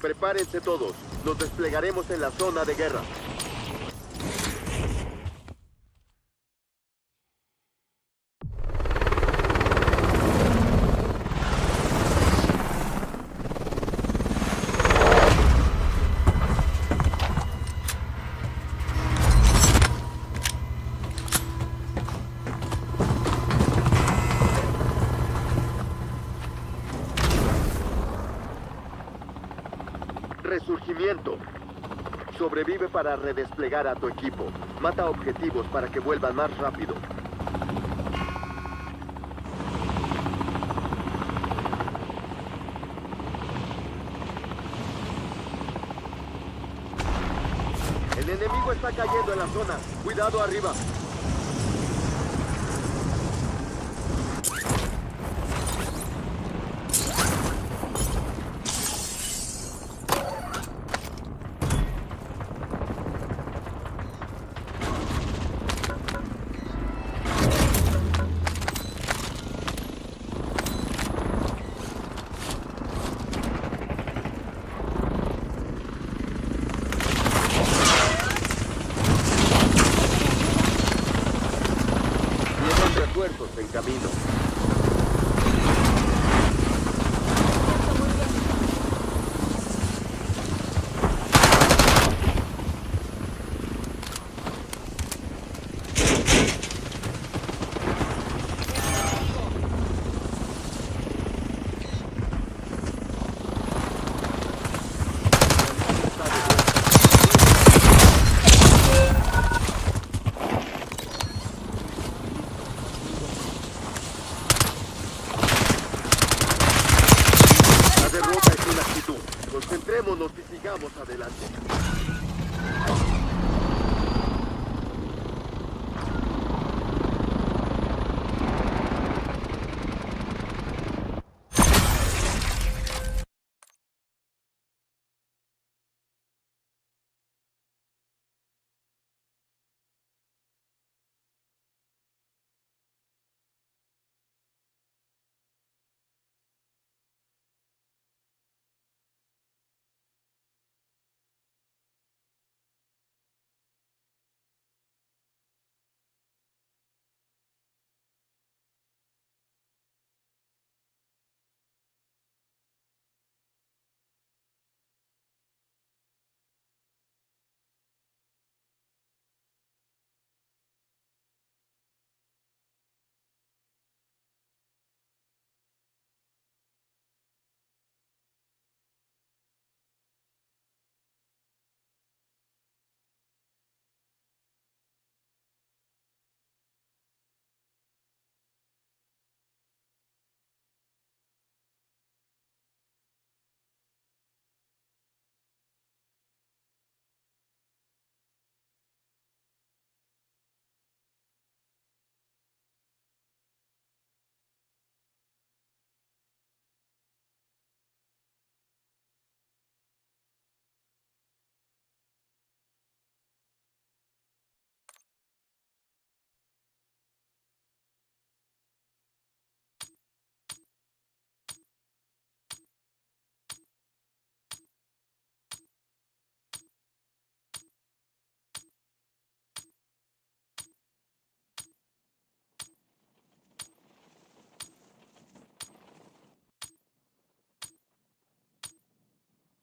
Prepárense todos. Nos desplegaremos en la zona de guerra. Resurgimiento. Sobrevive para redesplegar a tu equipo. Mata objetivos para que vuelvan más rápido. El enemigo está cayendo en la zona. Cuidado arriba. Refuerzos en camino. Concentrémonos y sigamos adelante.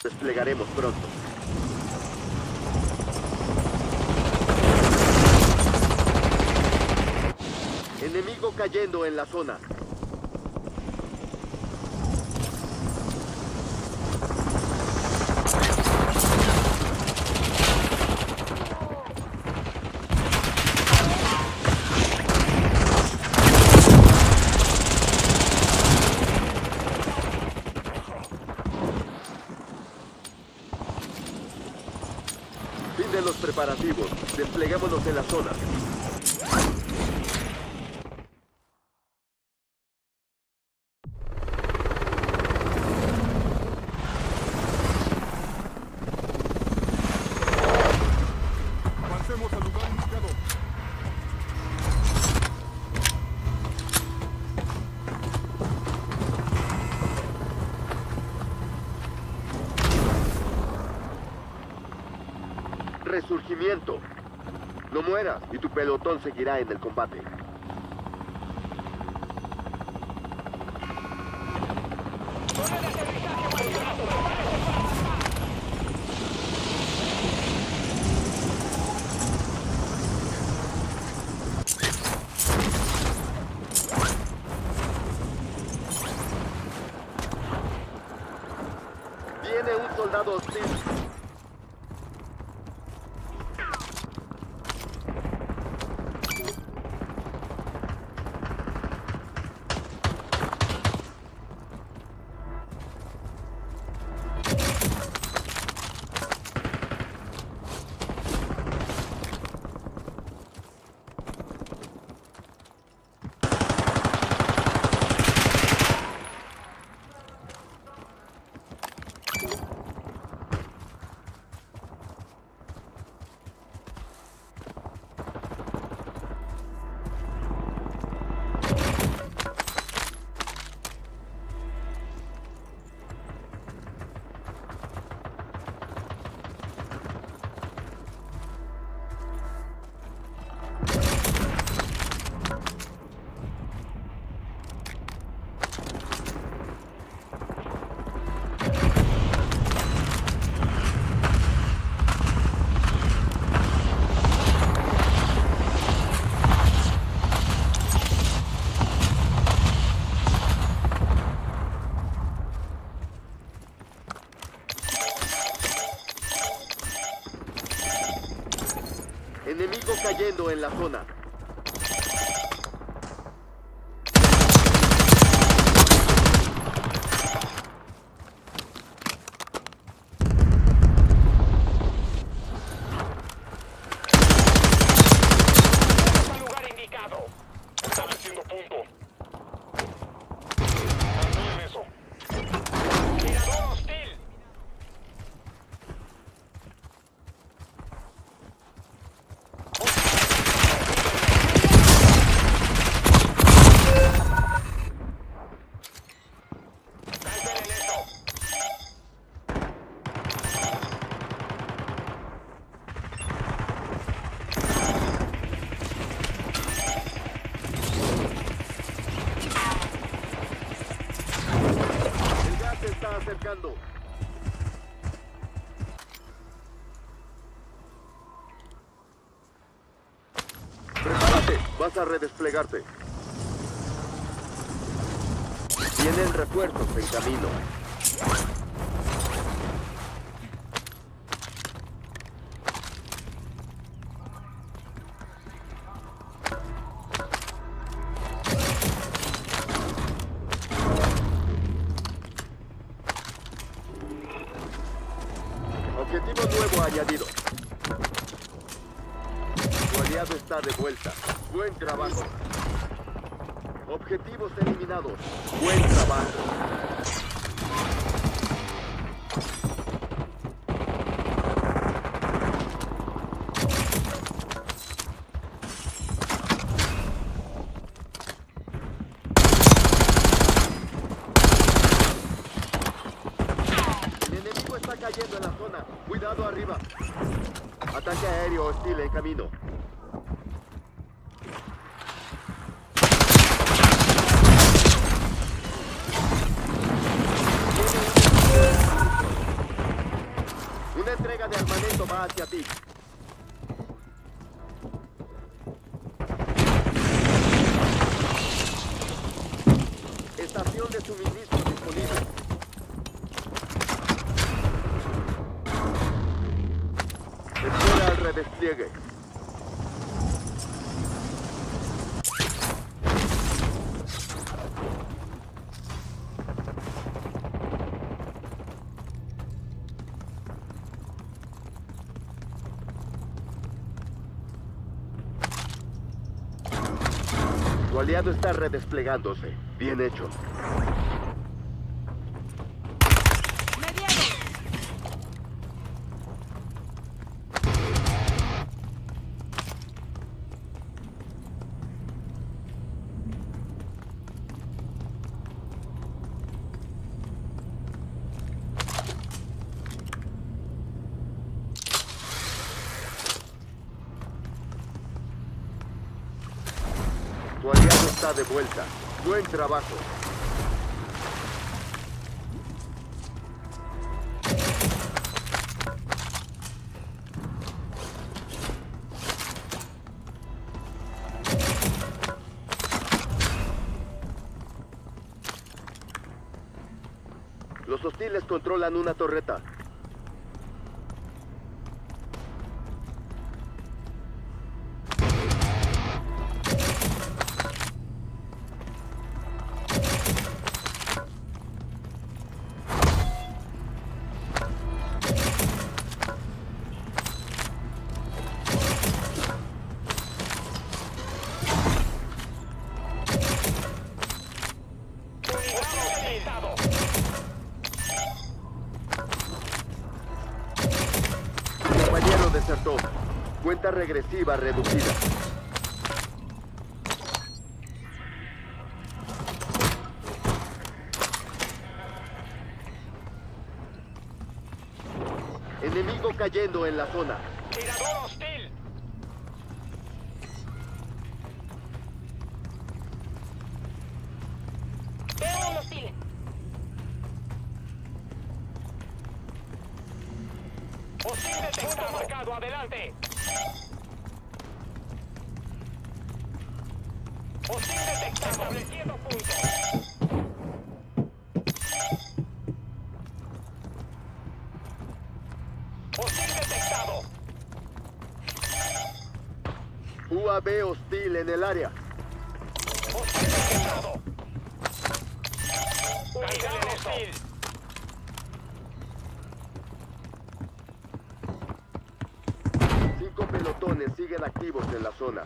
Desplegaremos pronto. Enemigo cayendo en la zona. Fin de los preparativos. Despleguémonos en la zona. Avancemos al lugar indicado. Resurgimiento. No mueras y tu pelotón seguirá en el combate. Viene un soldado hostil. Enemigo cayendo en la zona. Al lugar indicado. Estableciendo punto. Cancelen eso. Tirador hostil. Cancelen eso. El gas se está acercando. Prepárate, vas a redesplegarte. Vienen refuerzos en camino. Objetivo nuevo añadido. Tu aliado está de vuelta. Buen trabajo. Objetivos eliminados. Buen trabajo. El enemigo está cayendo en la zona. Cuidado arriba. Ataque aéreo hostil en camino. Una entrega de armamento va hacia ti. Estación de suministro disponible. Espera al redespliegue. Tu aliado está redesplegándose. Bien hecho. está de vuelta. Buen trabajo. Los hostiles controlan una torreta. Compañero desertó. Cuenta regresiva reducida. Enemigo cayendo en la zona. Tirador hostil. Veo un hostil. Hostil detectado. Marcado. Adelante. Hostil detectado. Estableciendo punto. Hostil detectado. UAV hostil en el área. Hostil detectado. Cargado hostil. Cinco pelotones siguen activos en la zona.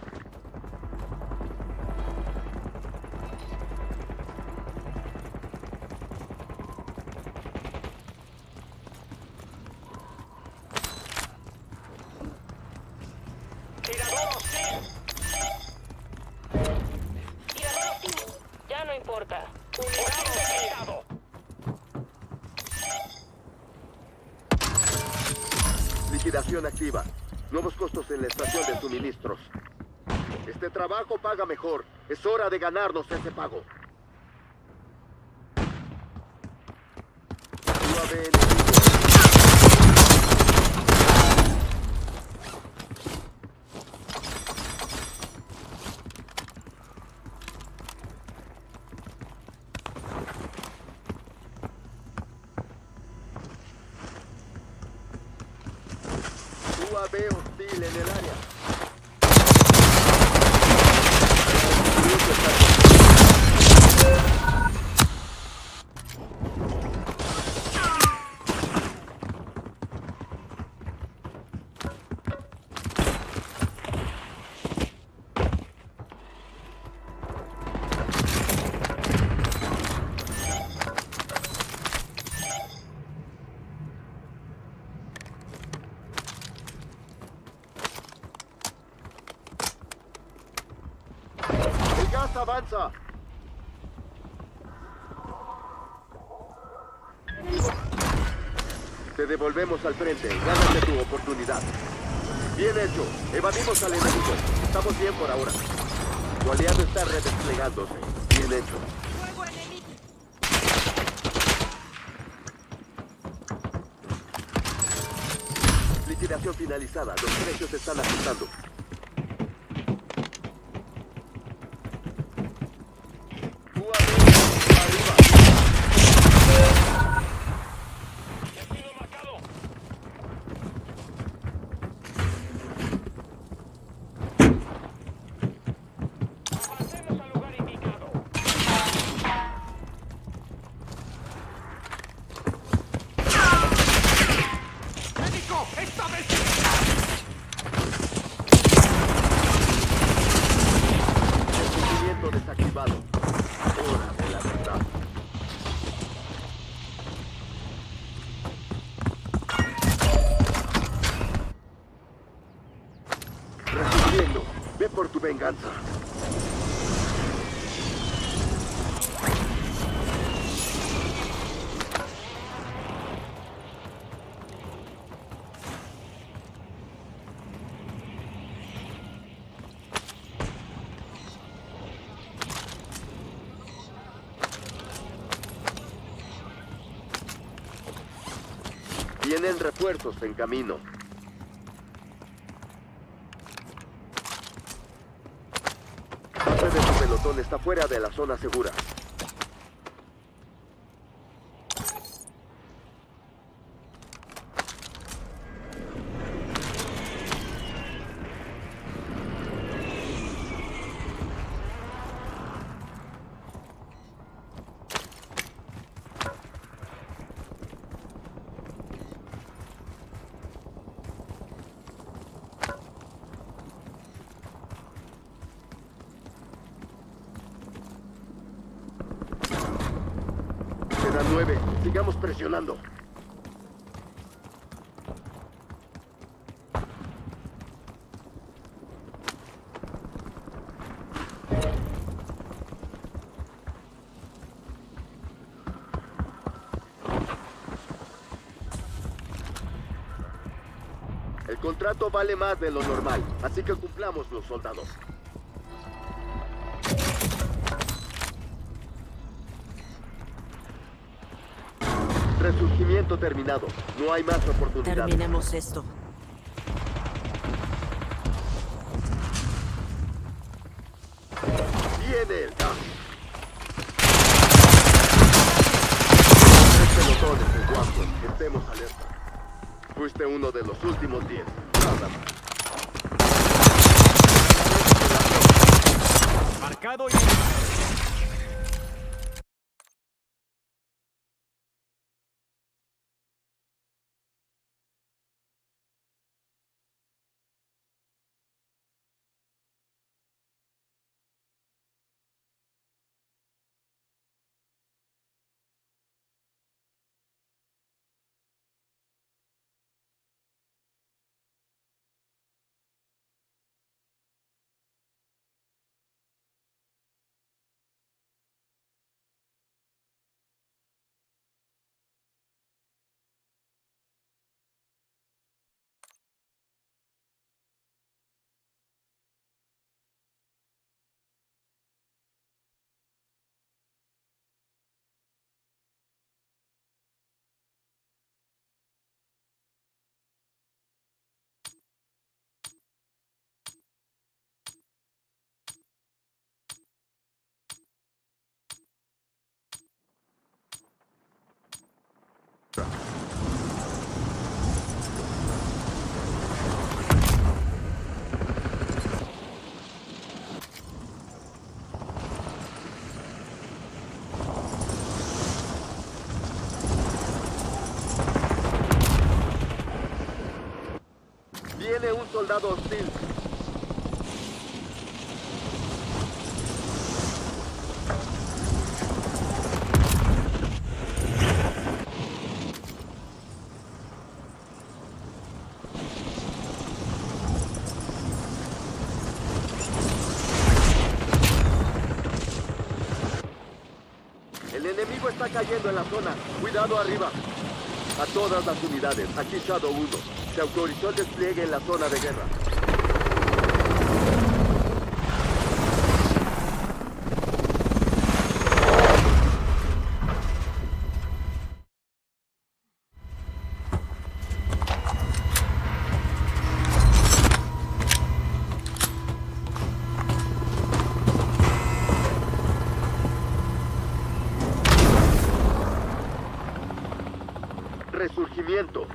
Tirador hostil. Tirador hostil. Ya no importa. Hostil detectado. Liquidación activa. Nuevos costos en la estación de suministros. Este trabajo paga mejor. Es hora de ganarnos ese pago. UAV enemigo. UAV hostil en el área. El gas avanza. Te devolvemos al frente. Gánate tu oportunidad. Bien hecho. Evadimos al enemigo. Estamos bien por ahora. Tu aliado está redesplegándose. Bien hecho. Fuego enemigo. Liquidación finalizada. Los precios se están ajustando. Arriba. Destino marcado. Avancemos al lugar indicado. ¡Médico! ¡Esta vez! Resurgimiento desactivado. Hora de la verdad. Resurgiendo. Ve por tu venganza. Vienen refuerzos en camino. Parte de su pelotón está fuera de la zona segura. Quedan 9. Sigamos presionando. El contrato vale más de lo normal, así que cumplamos los soldados. Resurgimiento terminado. No hay más oportunidades. Terminemos esto. Viene el gas. 3 pelotones en Warzone. Estemos alerta. Fuiste uno de los últimos 10. Nada más. Marcado y... Viene un soldado hostil. El enemigo está cayendo en la zona. Cuidado arriba. A todas las unidades, aquí Shadow 1. Se autorizó el despliegue en la zona de guerra. Resurgimiento.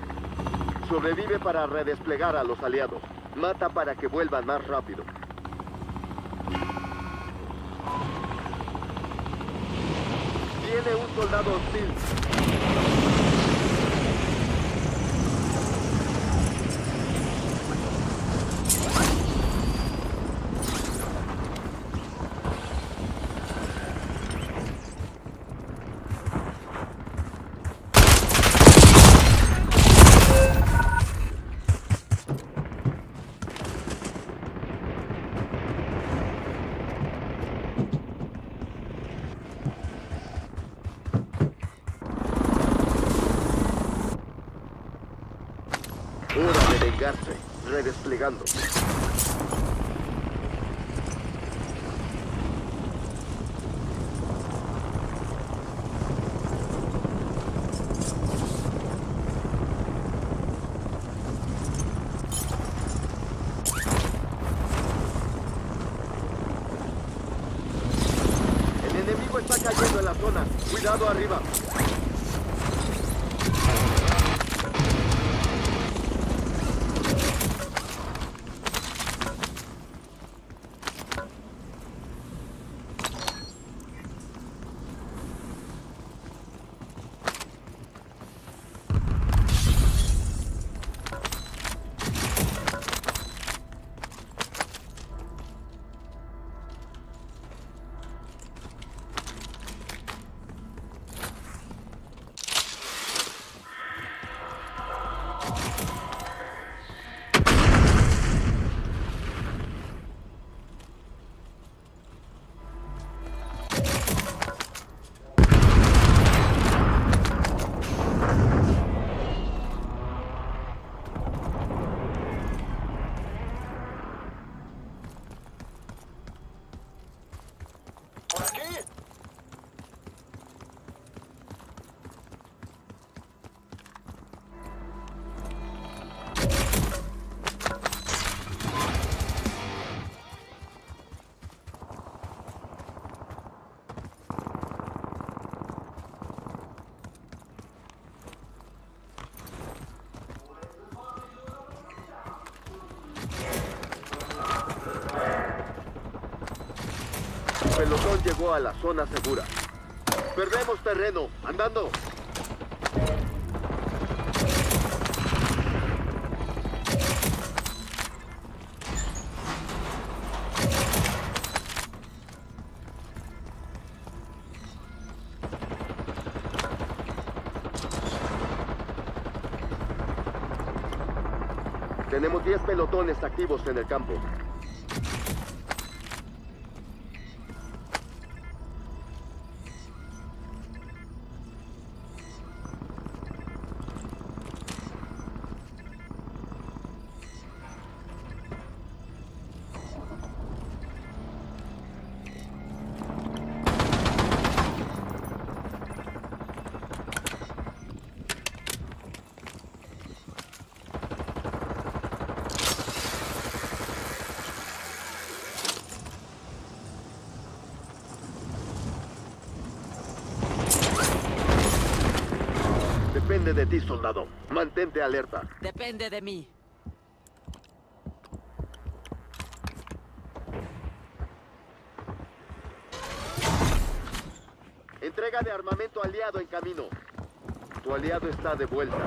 Sobrevive para redesplegar a los aliados. Mata para que vuelvan más rápido. Viene un soldado hostil. Hora de vengarse. Redesplegando. cayendo en la zona. Cuidado arriba. ¿Por aquí? El pelotón llegó a la zona segura. Perdemos terreno. Andando. Tenemos 10 pelotones activos en el campo. Depende de ti, soldado. Mantente alerta. Depende de mí. Entrega de armamento aliado en camino. Tu aliado está de vuelta.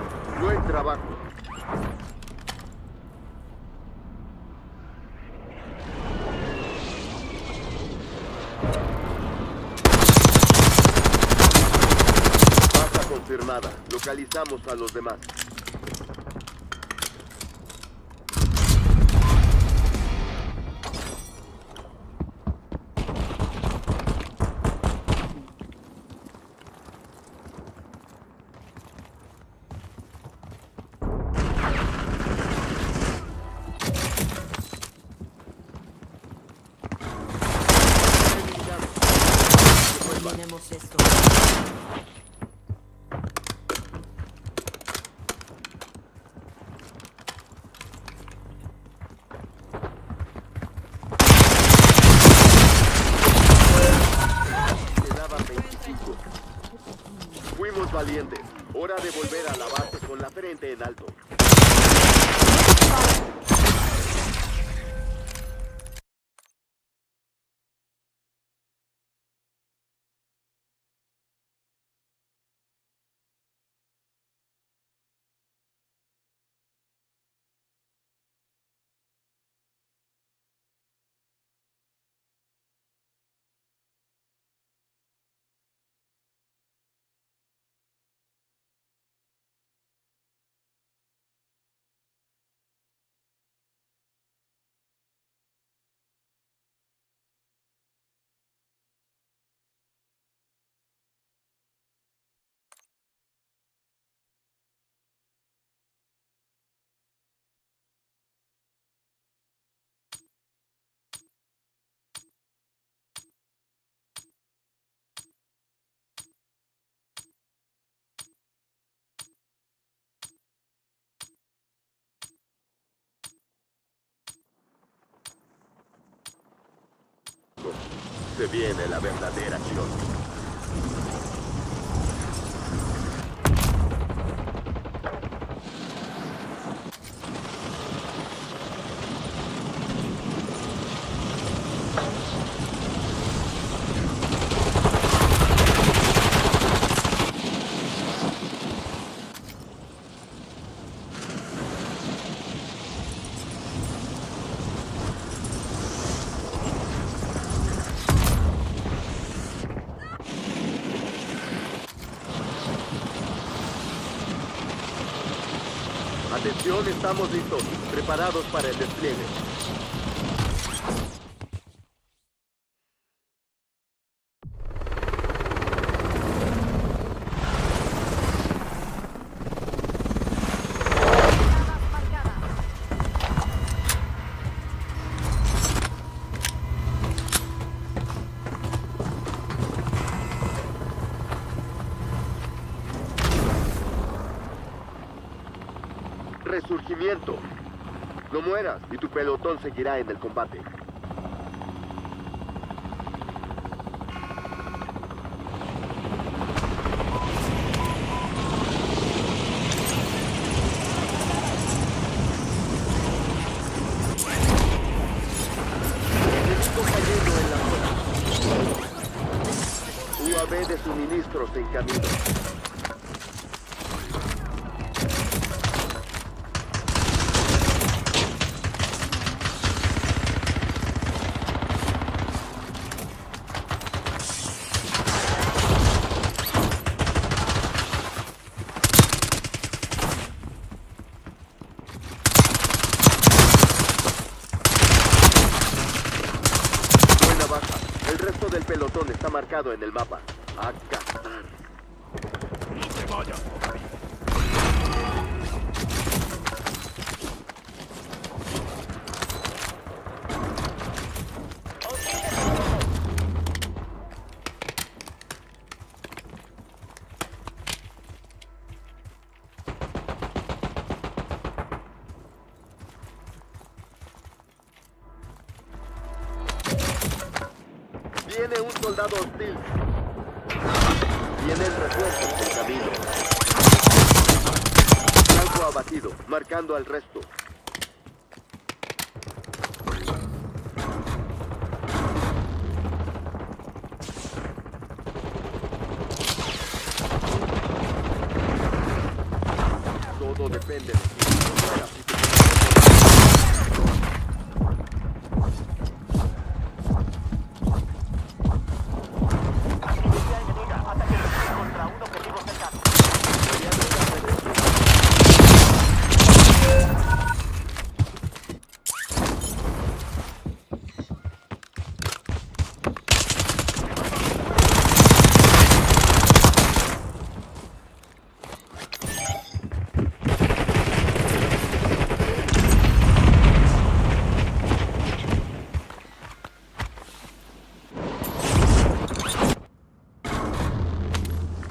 Buen trabajo. Baja confirmada. Localizamos a los demás. Terminemos esto. Quedaban 25. Fuimos valientes. Hora de volver a la base con la frente en alto. Se viene la verdadera acción. Atención, estamos listos, preparados para el despliegue. Resurgimiento. No mueras y tu pelotón seguirá en el combate. Enemigo cayendo en la zona. UAV de suministros en camino. El resto del pelotón está marcado en el mapa. A cazar. ¡No te vayas! Viene un soldado hostil. Vienen refuerzos en camino. Blanco abatido, marcando al resto. Todo depende de ti.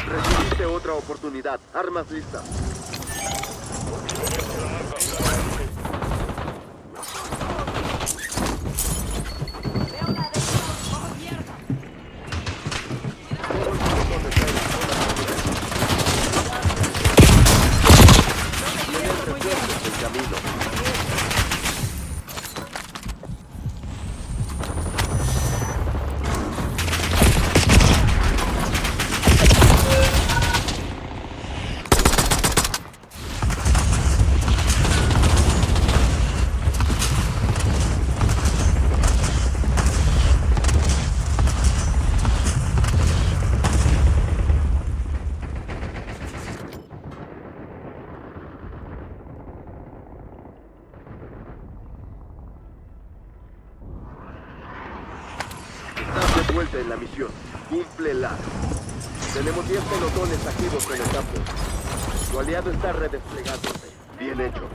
Recibiste otra oportunidad. Armas listas. Vienen refuerzos en camino. Estás de vuelta en la misión. Cúmplela. Tenemos 10 pelotones activos en el campo. Tu aliado está redesplegándose. Bien hecho.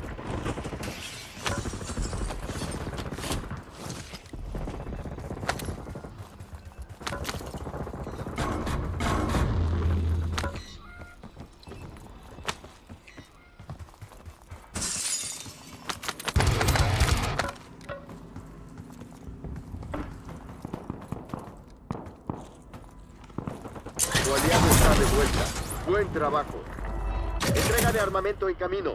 Tu aliado está de vuelta. Buen trabajo. Entrega de armamento en camino.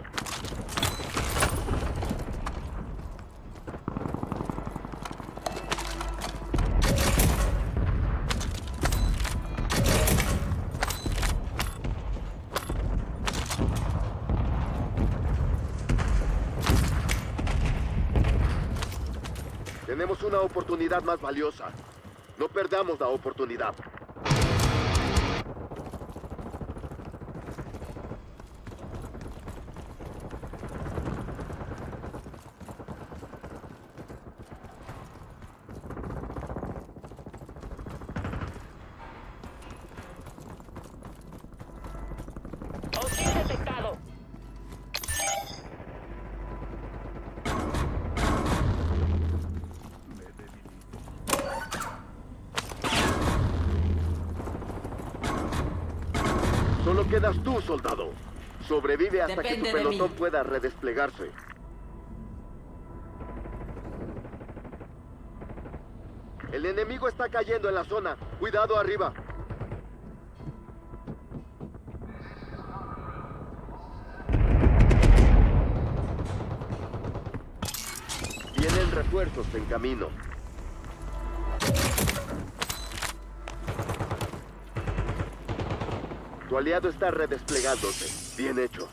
Tenemos una oportunidad más valiosa. No perdamos la oportunidad. Hostil detectado. Solo quedas tú, soldado. Sobrevive hasta que Depende tu de pelotón mí. pueda redesplegarse. El enemigo está cayendo en la zona. Cuidado arriba. Vienen refuerzos en camino. Tu aliado está redesplegándose. Bien hecho.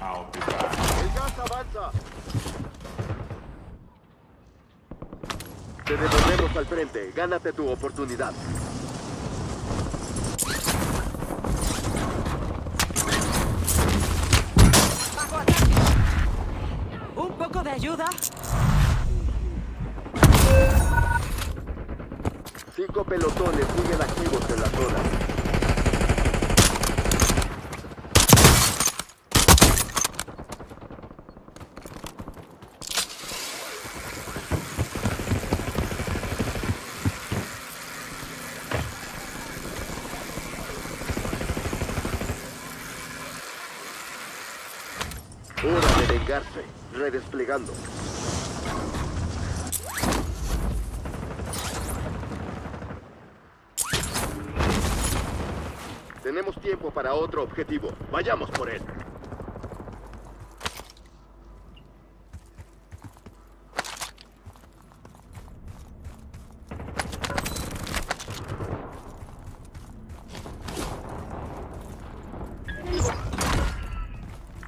I'll be back. El gas avanza. Te devolvemos al frente. Gánate tu oportunidad. ¡Bajo ataque! ¿Un poco de ayuda? 5 pelotones siguen activos en la zona. Hora de vengarse. Redesplegando. Tenemos tiempo para otro objetivo. Vayamos por él.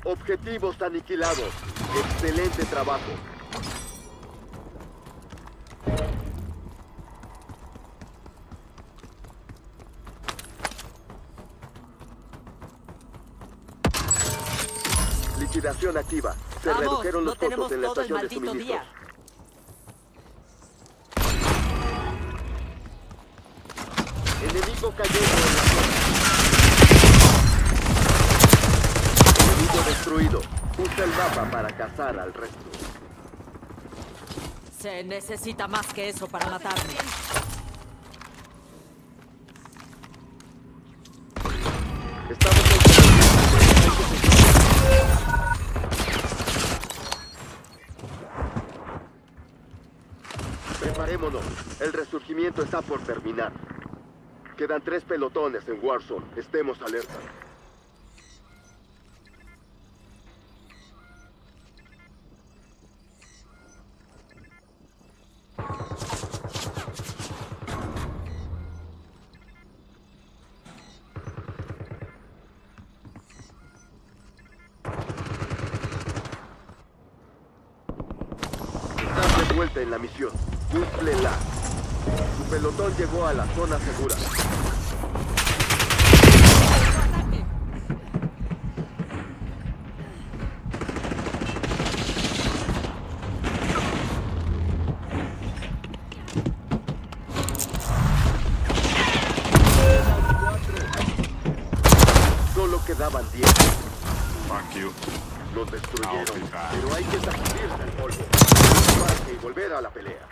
Objetivos aniquilados. Excelente trabajo. Liquidación activa. Se Vamos, redujeron no los costos tenemos en la todo el estación de maldito suministros. día. Enemigo cayendo en la zona. Enemigo destruido. Usa el mapa para cazar al resto. Se necesita más que eso para matarme. Estamos en... Preparémonos. El resurgimiento está por terminar. Quedan 3 pelotones en Warzone. Estemos alerta. Estás de vuelta en la misión. Cúmplela. Tu pelotón llegó a la zona segura. you. Los destruyeron, I'll be back. pero hay que sacudirse el polvo. Y volver a la pelea.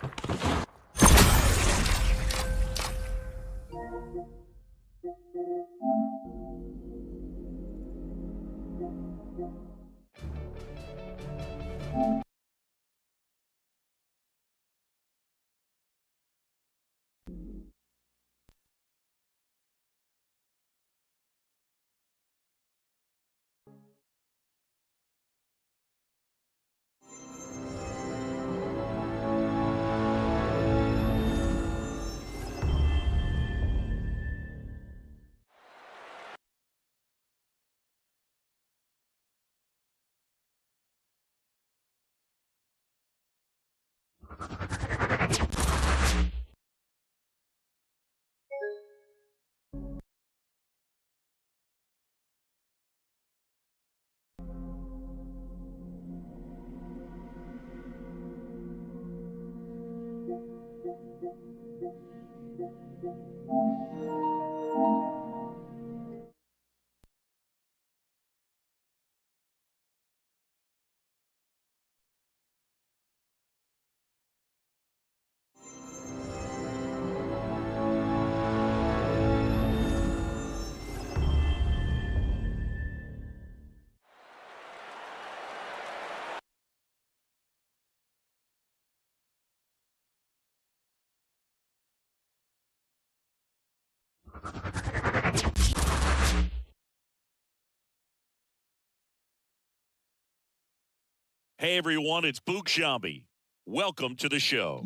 Hey everyone, it's Boog Shambi. Welcome to the show.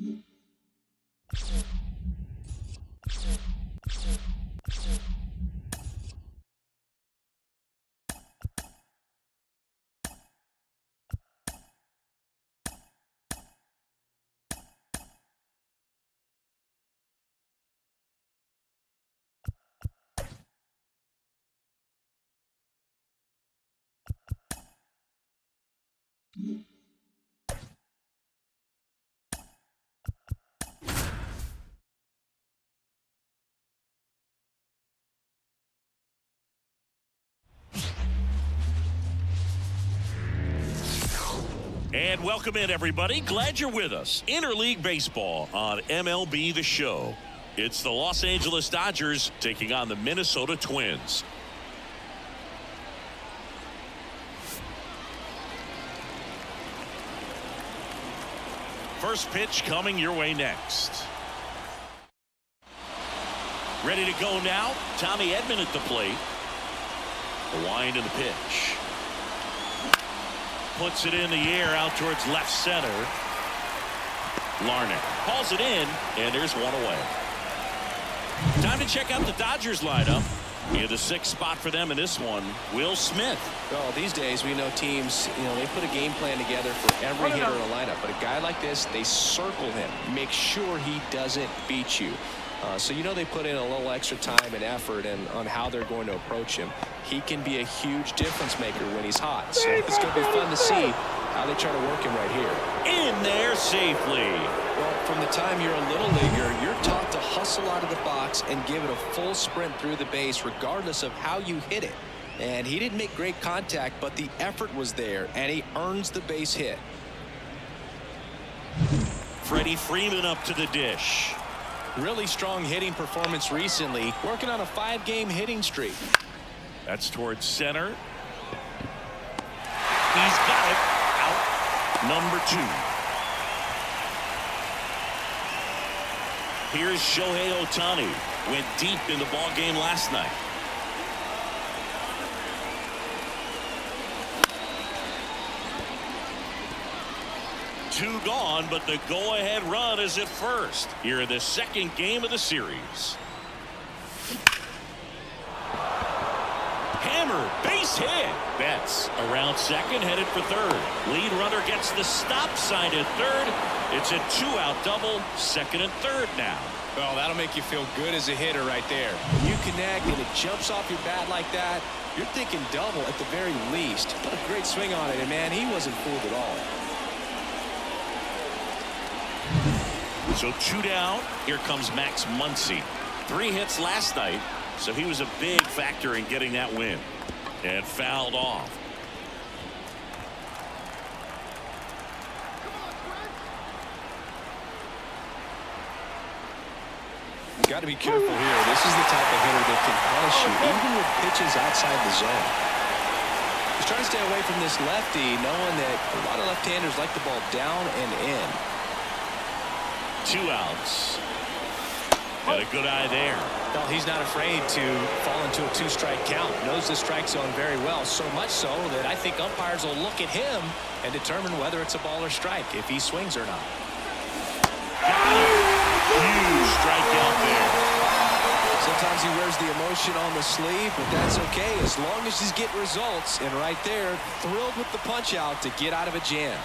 And welcome in, everybody. Glad you're with us. Interleague Baseball on MLB The Show. It's the Los Angeles Dodgers taking on the Minnesota Twins. First pitch coming your way next. Ready to go now. Tommy Edman at the plate. The wind of the pitch. Puts it in the air out towards left center. Larnach hauls it in, and there's one away. Time to check out the Dodgers lineup. In the sixth spot for them in this one, Will Smith. Well, these days we know teams, they put a game plan together for every hitter in a lineup. But a guy like this, they circle him, make sure he doesn't beat you. So they put in a little extra time and effort on how they're going to approach him. He can be a huge difference maker when he's hot. So it's going to be fun to see how they try to work him right here. In there safely. Well, from the time you're a little leaguer, you're taught to hustle out of the box and give it a full sprint through the base regardless of how you hit it. And he didn't make great contact, but the effort was there, and he earns the base hit. Freddie Freeman up to the dish. Really strong hitting performance recently, working on a 5-game hitting streak. That's towards center. He's got it. Out number 2. Here's Shohei Ohtani. Went deep in the ball game last night. Two gone, but the go-ahead run is at first. Here in the second game of the series. Hammer, base hit. Betts around second, headed for third. Lead runner gets the stop sign at third. It's a 2-out double, second and third now. Well, that'll make you feel good as a hitter right there. When you connect and it jumps off your bat like that, you're thinking double at the very least. Put a great swing on it, and man, he wasn't fooled at all. So 2 down. Here comes Max Muncy. 3 hits last night, so he was a big factor in getting that win. And fouled off. Got to be careful here. This is the type of hitter that can punish you, even with pitches outside the zone. He's trying to stay away from this lefty, knowing that a lot of left-handers like the ball down and in. 2 outs. Got a good eye there. Well, he's not afraid to fall into a 2-strike count. Knows the strike zone very well, so much so that I think umpires will look at him and determine whether it's a ball or strike, if he swings or not. Huge strikeout there. Sometimes he wears the emotion on the sleeve, but that's okay as long as he's getting results. And right there, thrilled with the punch out to get out of a jam.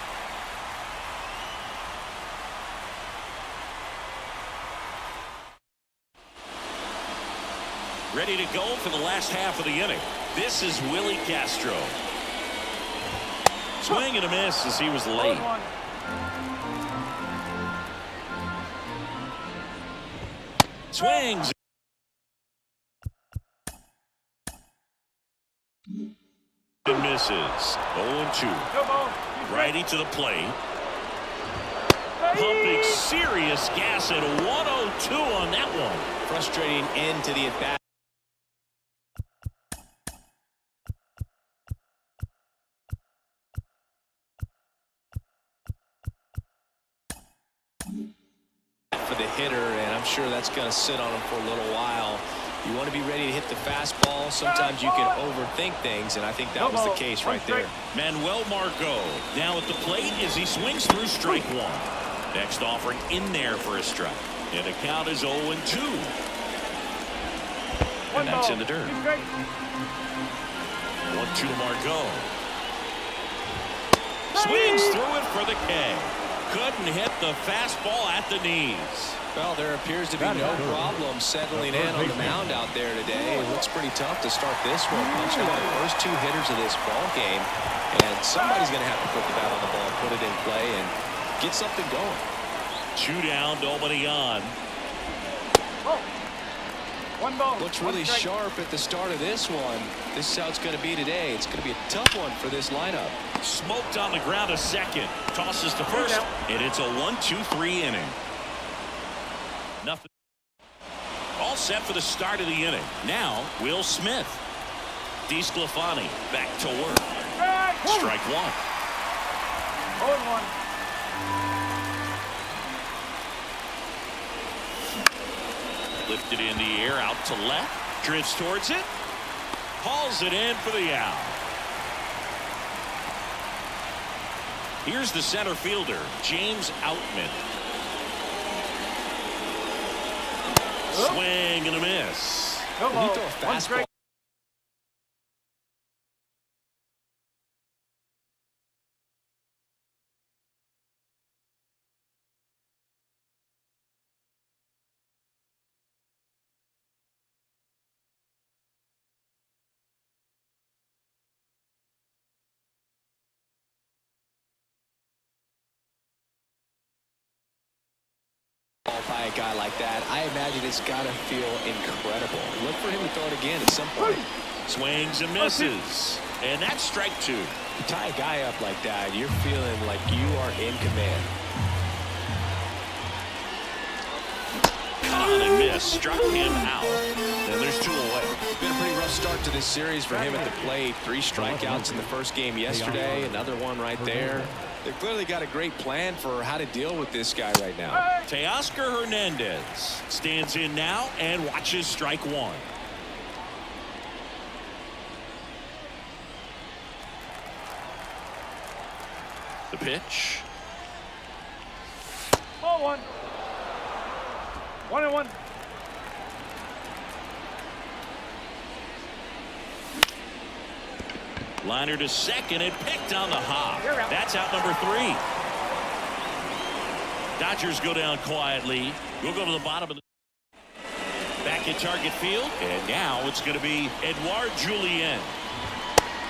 Ready to go for the last half of the inning. This is Willie Castro. Swing and a miss as he was late. Swings. And misses. 0-2. Righty to the plate. Pumping serious gas at 102 on that one. Frustrating end to the at-bat. For the hitter, and I'm sure that's going to sit on him for a little while. You want to be ready to hit the fastball. Sometimes you can overthink things, and I think that was the case right there. Manuel Margot now at the plate as he swings through strike 1. Next offering in there for a strike. And the count is 0-2. And that's in the dirt. 1-2 Margot. Swings through it for the K. Couldn't hit the fastball at the knees. Well, there appears to be no problem settling in on the mound out there today. It looks pretty tough to start this one. Punching out the first 2 hitters of this ball game, and somebody's going to have to put the bat on the ball, put it in play, and get something going. 2 down, nobody on. Looks really sharp at the start of this one. This is how it's going to be today. It's going to be a tough one for this lineup. Smoked on the ground a second. Tosses to first, and it's a 1-2-3 inning. Nothing. All set for the start of the inning. Now, Will Smith. DeSclafani back to work. Strike 1. 0-1. Lifted in the air, out to left. Drifts towards it. Hauls it in for the out. Here's the center fielder, James Outman. Swing and a miss. He threw a fastball. By a guy like that, I imagine it's got to feel incredible. Look for him to throw it again at some point. Swings and misses. And that's strike 2. You tie a guy up like that, you're feeling like you are in command. Cut on and miss. Struck him out. And there's 2 away. It's been a pretty rough start to this series for him at the plate. 3 strikeouts in the first game yesterday. Another one right there. They've clearly got a great plan for how to deal with this guy right now. Teoscar Hernandez stands in now and watches strike 1. The pitch. 0-1. 1-1. Liner to second and picked on the hop. That's out number 3. Dodgers go down quietly. We'll go to the bottom of the back at target field, and now it's going to be Edouard Julien.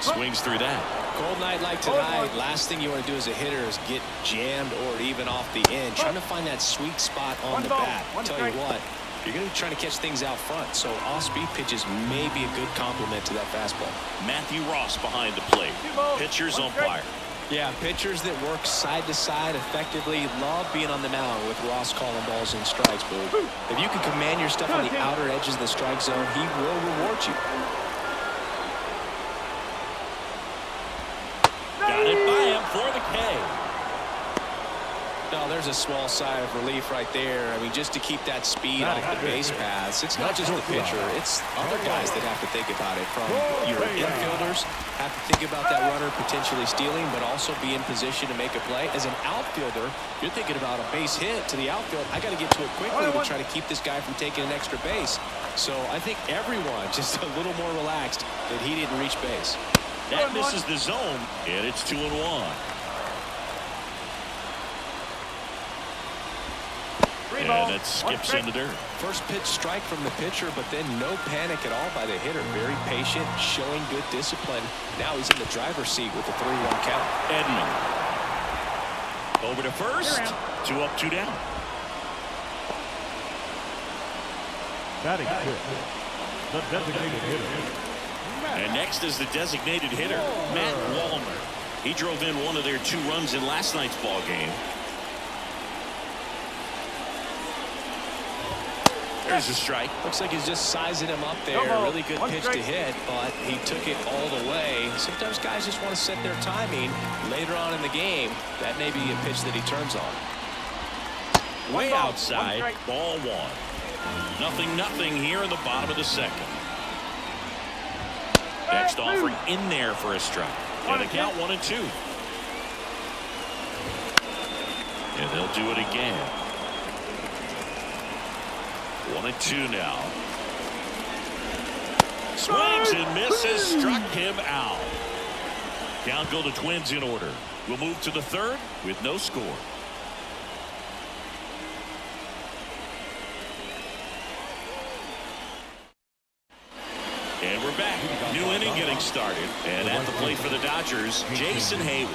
Swings through that. Cold night like tonight, last thing you want to do as a hitter is get jammed or even off the end. Trying to find that sweet spot on the bat. I'll tell you what, you're going to be trying to catch things out front, so off-speed pitches may be a good complement to that fastball. Matthew Ross behind the plate. Pitcher's umpire. Yeah, pitchers that work side to side effectively love being on the mound with Ross calling balls and strikes. But if you can command your stuff on the outer edges of the strike zone, he will reward you. Got it by him for the K. No, there's a small sigh of relief right there. I mean, just to keep that speed off the base paths. It's not just the pitcher. It's other guys that have to think about it. From your infielders have to think about that runner potentially stealing, but also be in position to make a play. As an outfielder, you're thinking about a base hit to the outfield. I got to get to it quickly to try to keep this guy from taking an extra base. So I think everyone just a little more relaxed that he didn't reach base. That misses the zone, and it's 2-1. And it skips into dirt. First pitch strike from the pitcher, but then no panic at all by the hitter. Very patient, showing good discipline. Now he's in the driver's seat with the 3-1 count. Edman. Over to first. 2 up, 2 down. Batting fifth, the designated hitter. And next is the designated hitter, Matt Wallner. He drove in one of their 2 runs in last night's ball game. There's a strike. Looks like he's just sizing him up there. Really good pitch to hit, but he took it all the way. Sometimes guys just want to set their timing later on in the game. That may be a pitch that he turns on. Way outside, ball 1. 0-0 here in the bottom of the second. Next offering in there for a strike. And the count 1-2. And they'll do it again. 1-2 now. Swings and misses. Struck him out. Count go the Twins in order. We'll move to the third with no score. And we're back. New inning getting started. And at the plate for the Dodgers, Jason Hayward.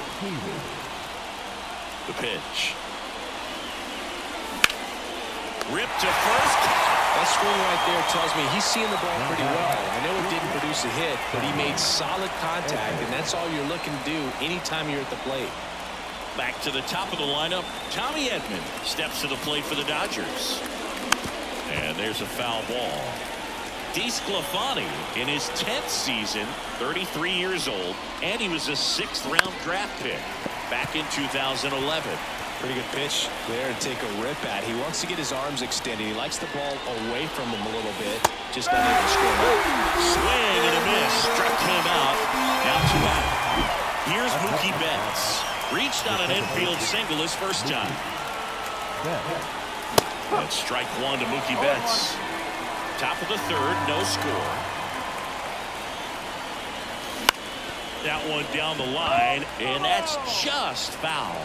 The pitch. Ripped to first. That swing right there tells me he's seeing the ball pretty well. I know it didn't produce a hit, but he made solid contact, and that's all you're looking to do anytime you're at the plate. Back to the top of the lineup, Tommy Edman steps to the plate for the Dodgers. And there's a foul ball. DeSclafani in his 10th season, 33 years old, and he was a 6th-round draft pick back in 2011. Pretty good pitch there to take a rip at. He wants to get his arms extended. He likes the ball away from him a little bit. Just unable to score out. Swing and a miss. Struck him out. Now 2 out. Here's Mookie Betts. Reached on an infield single his first time. And strike 1 to Mookie Betts. Top of the third, no score. That one down the line, and that's just foul.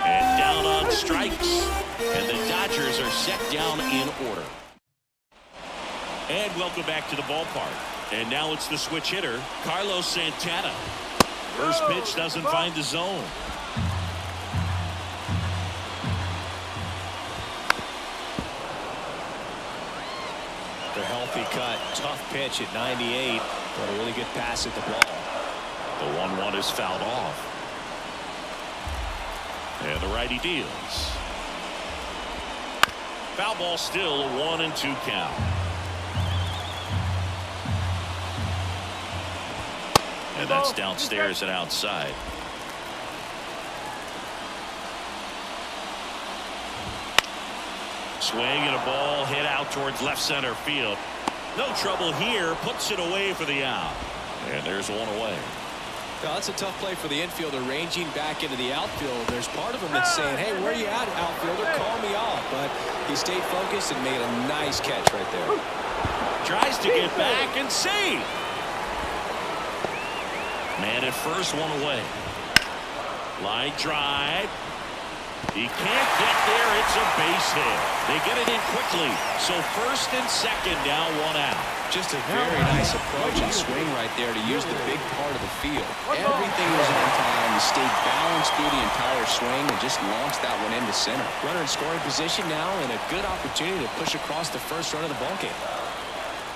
And down on strikes, and the Dodgers are set down in order. And welcome back to the ballpark. And now it's the switch hitter, Carlos Santana. First pitch doesn't find the zone. The healthy cut, tough pitch at 98, but a really good pass at the ball. The 1-1 is fouled off. And the righty deals. Foul ball still, a 1-2 count. And that's downstairs and outside. Swing and a ball hit out towards left center field. No trouble here, puts it away for the out. And there's 1 away. Now, that's a tough play for the infielder, ranging back into the outfield. There's part of him that's saying, hey, where you at, outfielder? Call me off. But he stayed focused and made a nice catch right there. Tries to get back and see. Man at first, 1 away. Line drive. He can't get there. It's a base hit. They get it in quickly. So first and second, now 1 out. Just a very nice approach and swing right there to use the big part of the field. Everything was on time. He stayed balanced through the entire swing and just launched that one into center. Runner in scoring position now and a good opportunity to push across the first run of the ballgame.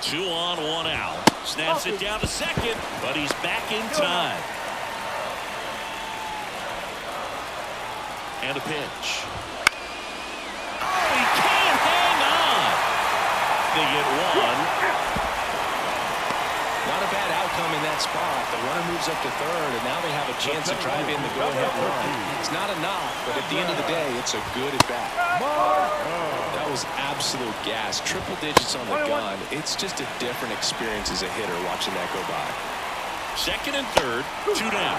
2 on, 1 out. Snaps it down to second, but he's back in time. And a pitch. Oh, he can't hang on. They get 1. Not a bad outcome in that spot. The runner moves up to third, and now they have a chance to drive in the go-ahead run. It's not enough, but at the end of the day, it's a good at-bat. That was absolute gas. Triple digits on the gun. It's just a different experience as a hitter watching that go by. Second and third, 2 down.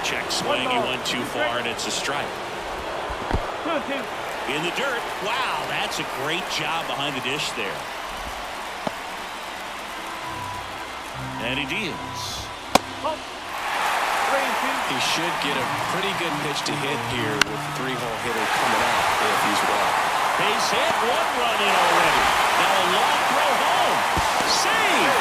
Check swing, he went too far, and it's a strike. In the dirt. Wow, that's a great job behind the dish there. And he deals. He should get a pretty good pitch to hit here with the 3-hole hitter coming up if he's well. Base hit, 1 run in already. Now a long throw home. Save!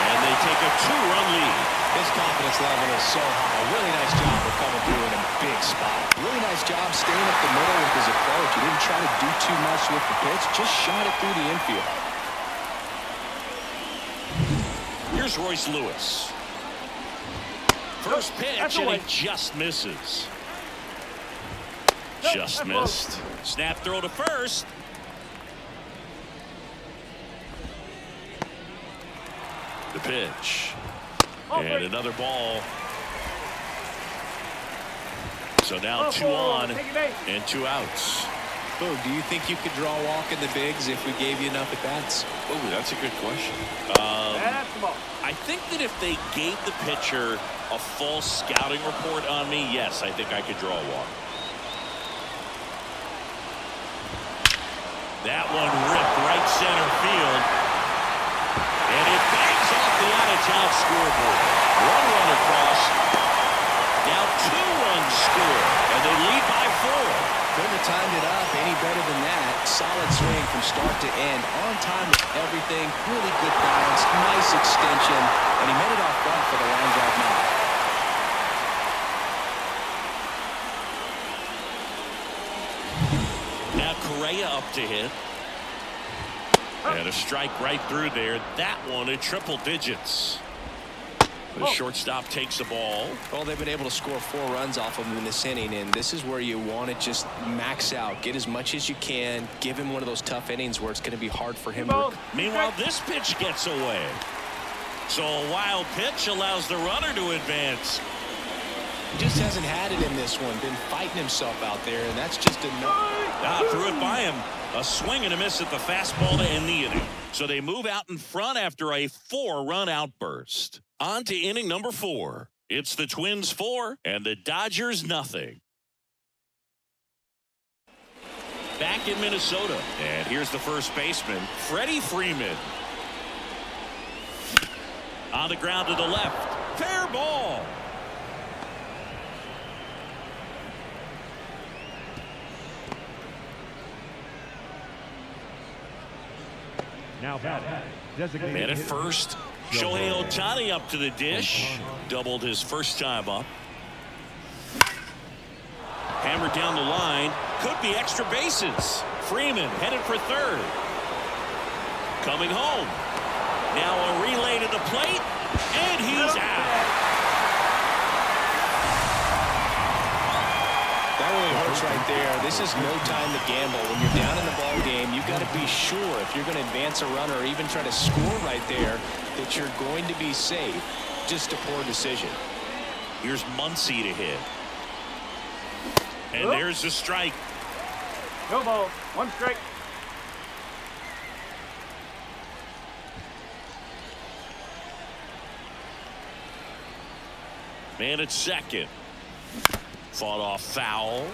And they take a 2-run lead. His confidence level is so high. Really nice job of coming through in a big spot. Really nice job staying up the middle with his approach. He didn't try to do too much with the pitch. Just shot it through the infield. Here's Royce Lewis. First pitch, and he just misses. Just missed. Snap throw to first. The pitch. And another ball. So now 2 on and 2 outs. Boo, do you think you could draw a walk in the bigs if we gave you enough at-bats? Oh, that's a good question. I think that if they gave the pitcher a full scouting report on me, yes, I think I could draw a walk. That one ripped right center field. And it bangs off the out-of-town scoreboard. 1 run across. Now 2 runs score. And they lead by 4. Couldn't have timed it up any better than that. Solid swing from start to end. On time with everything. Really good balance. Nice extension. And he made it off front for the line drive now. Now Correa up to hit. And a strike right through there. That one at triple digits. The shortstop takes the ball. Well, they've been able to score 4 runs off of him in this inning, and this is where you want to just max out. Get as much as you can. Give him one of those tough innings where it's going to be hard for him to... Meanwhile, this pitch gets away. So a wild pitch allows the runner to advance. Just hasn't had it in this one. Been fighting himself out there, and that's just enough. Threw it by him. A swing and a miss at the fastball to end the inning. So they move out in front after a 4-run outburst. On to inning number 4. It's the Twins 4 and the Dodgers nothing. Back in Minnesota. And here's the first baseman, Freddie Freeman. On the ground to the left. Fair ball. Now batting. Designated And at hitter. first, Shohei Ohtani up to the dish. Doubled his first time up. Hammered down the line. Could be extra bases. Freeman headed for third. Coming home. Now a relay to the plate. And he's out. That really hurts right there. This is no time to gamble. When you're down in the ball game, you've got to be sure if you're going to advance a runner or even try to score right there that you're going to be safe. Just a poor decision. Here's Muncy to hit. And there's the strike. No ball. 1 strike. Man at second. Fought off foul.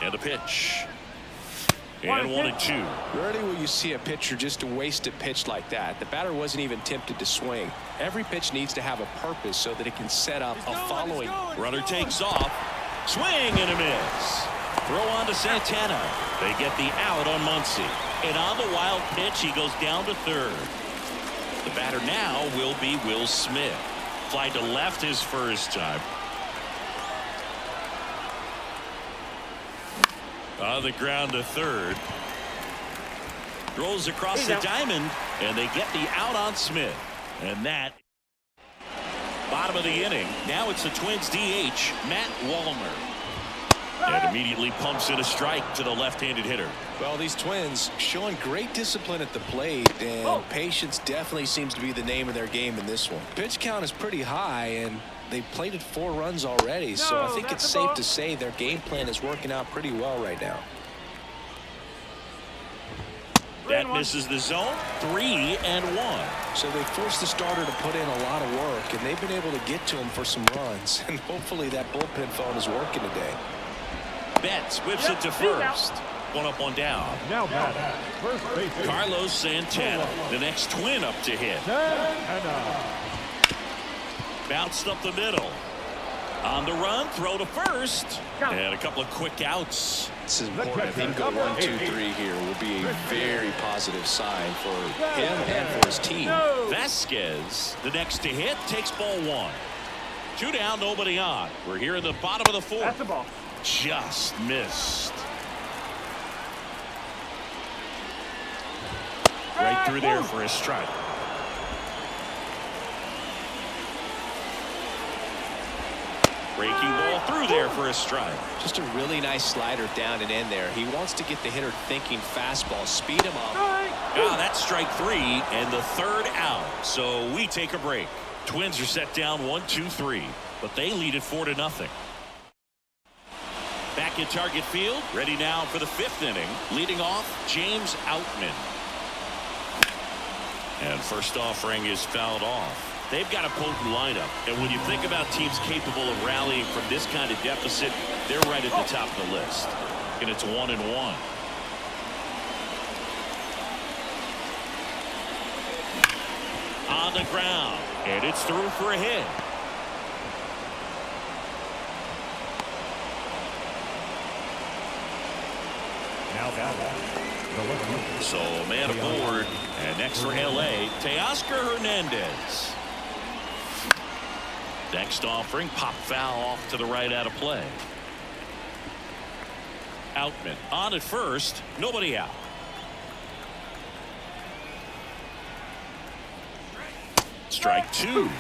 And a pitch. And 1-2. Rarely will you see a pitcher just waste a pitch like that. The batter wasn't even tempted to swing. Every pitch needs to have a purpose so that it can set up a following. Runner takes off. Swing and a miss. Throw on to Santana. They get the out on Muncy. And on the wild pitch, he goes down to third. The batter now will be Will Smith. Fly to left his first time. On the ground to third. Throws across the diamond, and they get the out on Smith. And that bottom of the inning. Now it's the Twins DH, Matt Wallner. And immediately pumps in a strike to the left-handed hitter. Well, these Twins showing great discipline at the plate, and patience definitely seems to be the name of their game in this one. Pitch count is pretty high, and they've plated 4 runs already, so I think it's safe to say their game plan is working out pretty well right now. That misses the zone. 3-1. So they forced the starter to put in a lot of work, and they've been able to get to him for some runs, and hopefully that bullpen phone is working today. Betts whips it to first. 1 up, 1 down. Now batting, first base. Carlos Santana, the next Twin up to hit. Santana. Bounced up the middle. On the run, throw to first. And a couple of quick outs. This is important. If he can go 1, 2, 3 here, will be a very positive sign for him and for his team. Vasquez, the next to hit, takes ball 1. 2 down, nobody on. We're here in the bottom of the 4th. That's the ball. Just missed. Right through there for a strike. Breaking ball through there for a strike. Just a really nice slider down and in there. He wants to get the hitter thinking fastball, speed him up. That's strike 3 and the 3rd out. So we take a break. Twins are set down 1-2-3, but they lead it 4-0. Back at Target Field, ready now for the 5th inning. Leading off, James Outman. And first offering is fouled off. They've got a potent lineup, and when you think about teams capable of rallying from this kind of deficit, they're right at the top of the list. And it's 1-1. On the ground, and it's through for a hit. Now batting, the left fielder. So man aboard, and next for LA, Teoscar Hernandez. Next offering, pop foul off to the right out of play. Outman on at first, nobody out. Strike 2.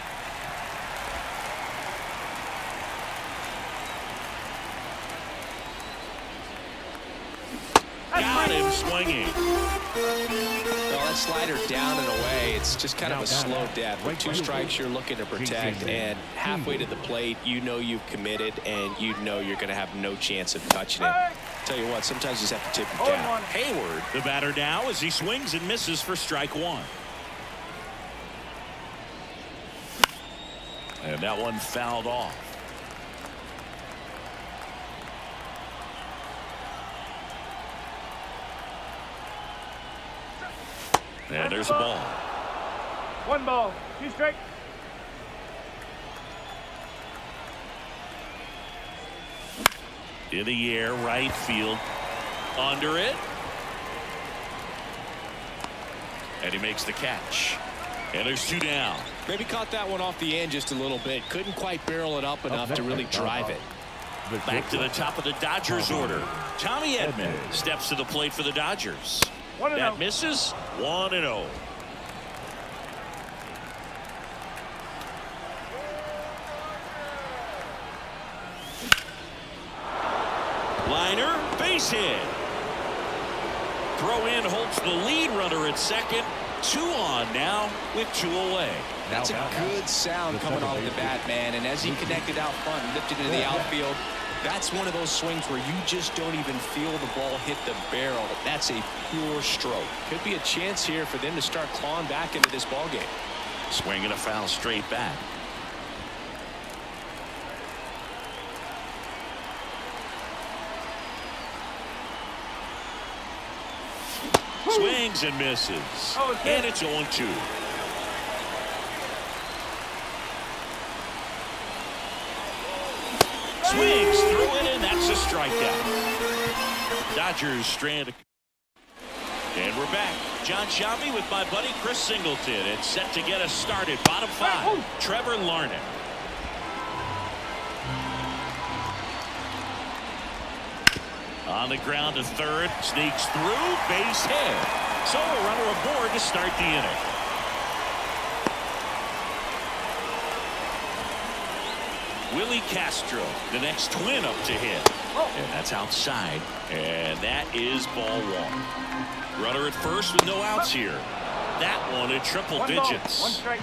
Got him swinging. Well, that slider down and away, it's just kind of a slow death. With 2 strikes, you're looking to protect, and halfway to the plate, you know you've committed, and you know you're going to have no chance of touching it. Tell you what, sometimes you just have to tip it down. Hayward, the batter now, as he swings and misses for strike 1. And that one fouled off. And there's a ball. 1 ball, 2 strikes. In the air, right field. Under it. And he makes the catch. And there's 2 down. Maybe caught that one off the end just a little bit. Couldn't quite barrel it up enough to really drive it. Back to the top of the Dodgers order. Tommy Edman steps to the plate for the Dodgers. That misses. 1-0. Liner, base hit. Throw in holds the lead runner at second. 2 on now with 2 away. That's a good sound coming off the bat, man. And as he connected out front and lifted into the outfield, that's one of those swings where you just don't even feel the ball hit the barrel. That's a pure stroke. Could be a chance here for them to start clawing back into this ball game. Swinging a foul straight back. Swings and misses. And it's 0-2. Swings through it, and that's a strikeout. Dodgers strand. And we're back. John Shelby with my buddy Chris Singleton. It's set to get us started. Bottom 5. Trevor Larnach. On the ground to third. Sneaks through. Base hit. So a runner aboard to start the inning. Willie Castro, the next twin up to hit. And that's outside. And that is ball one. Runner at first with no outs here. That one in triple digits. One strike.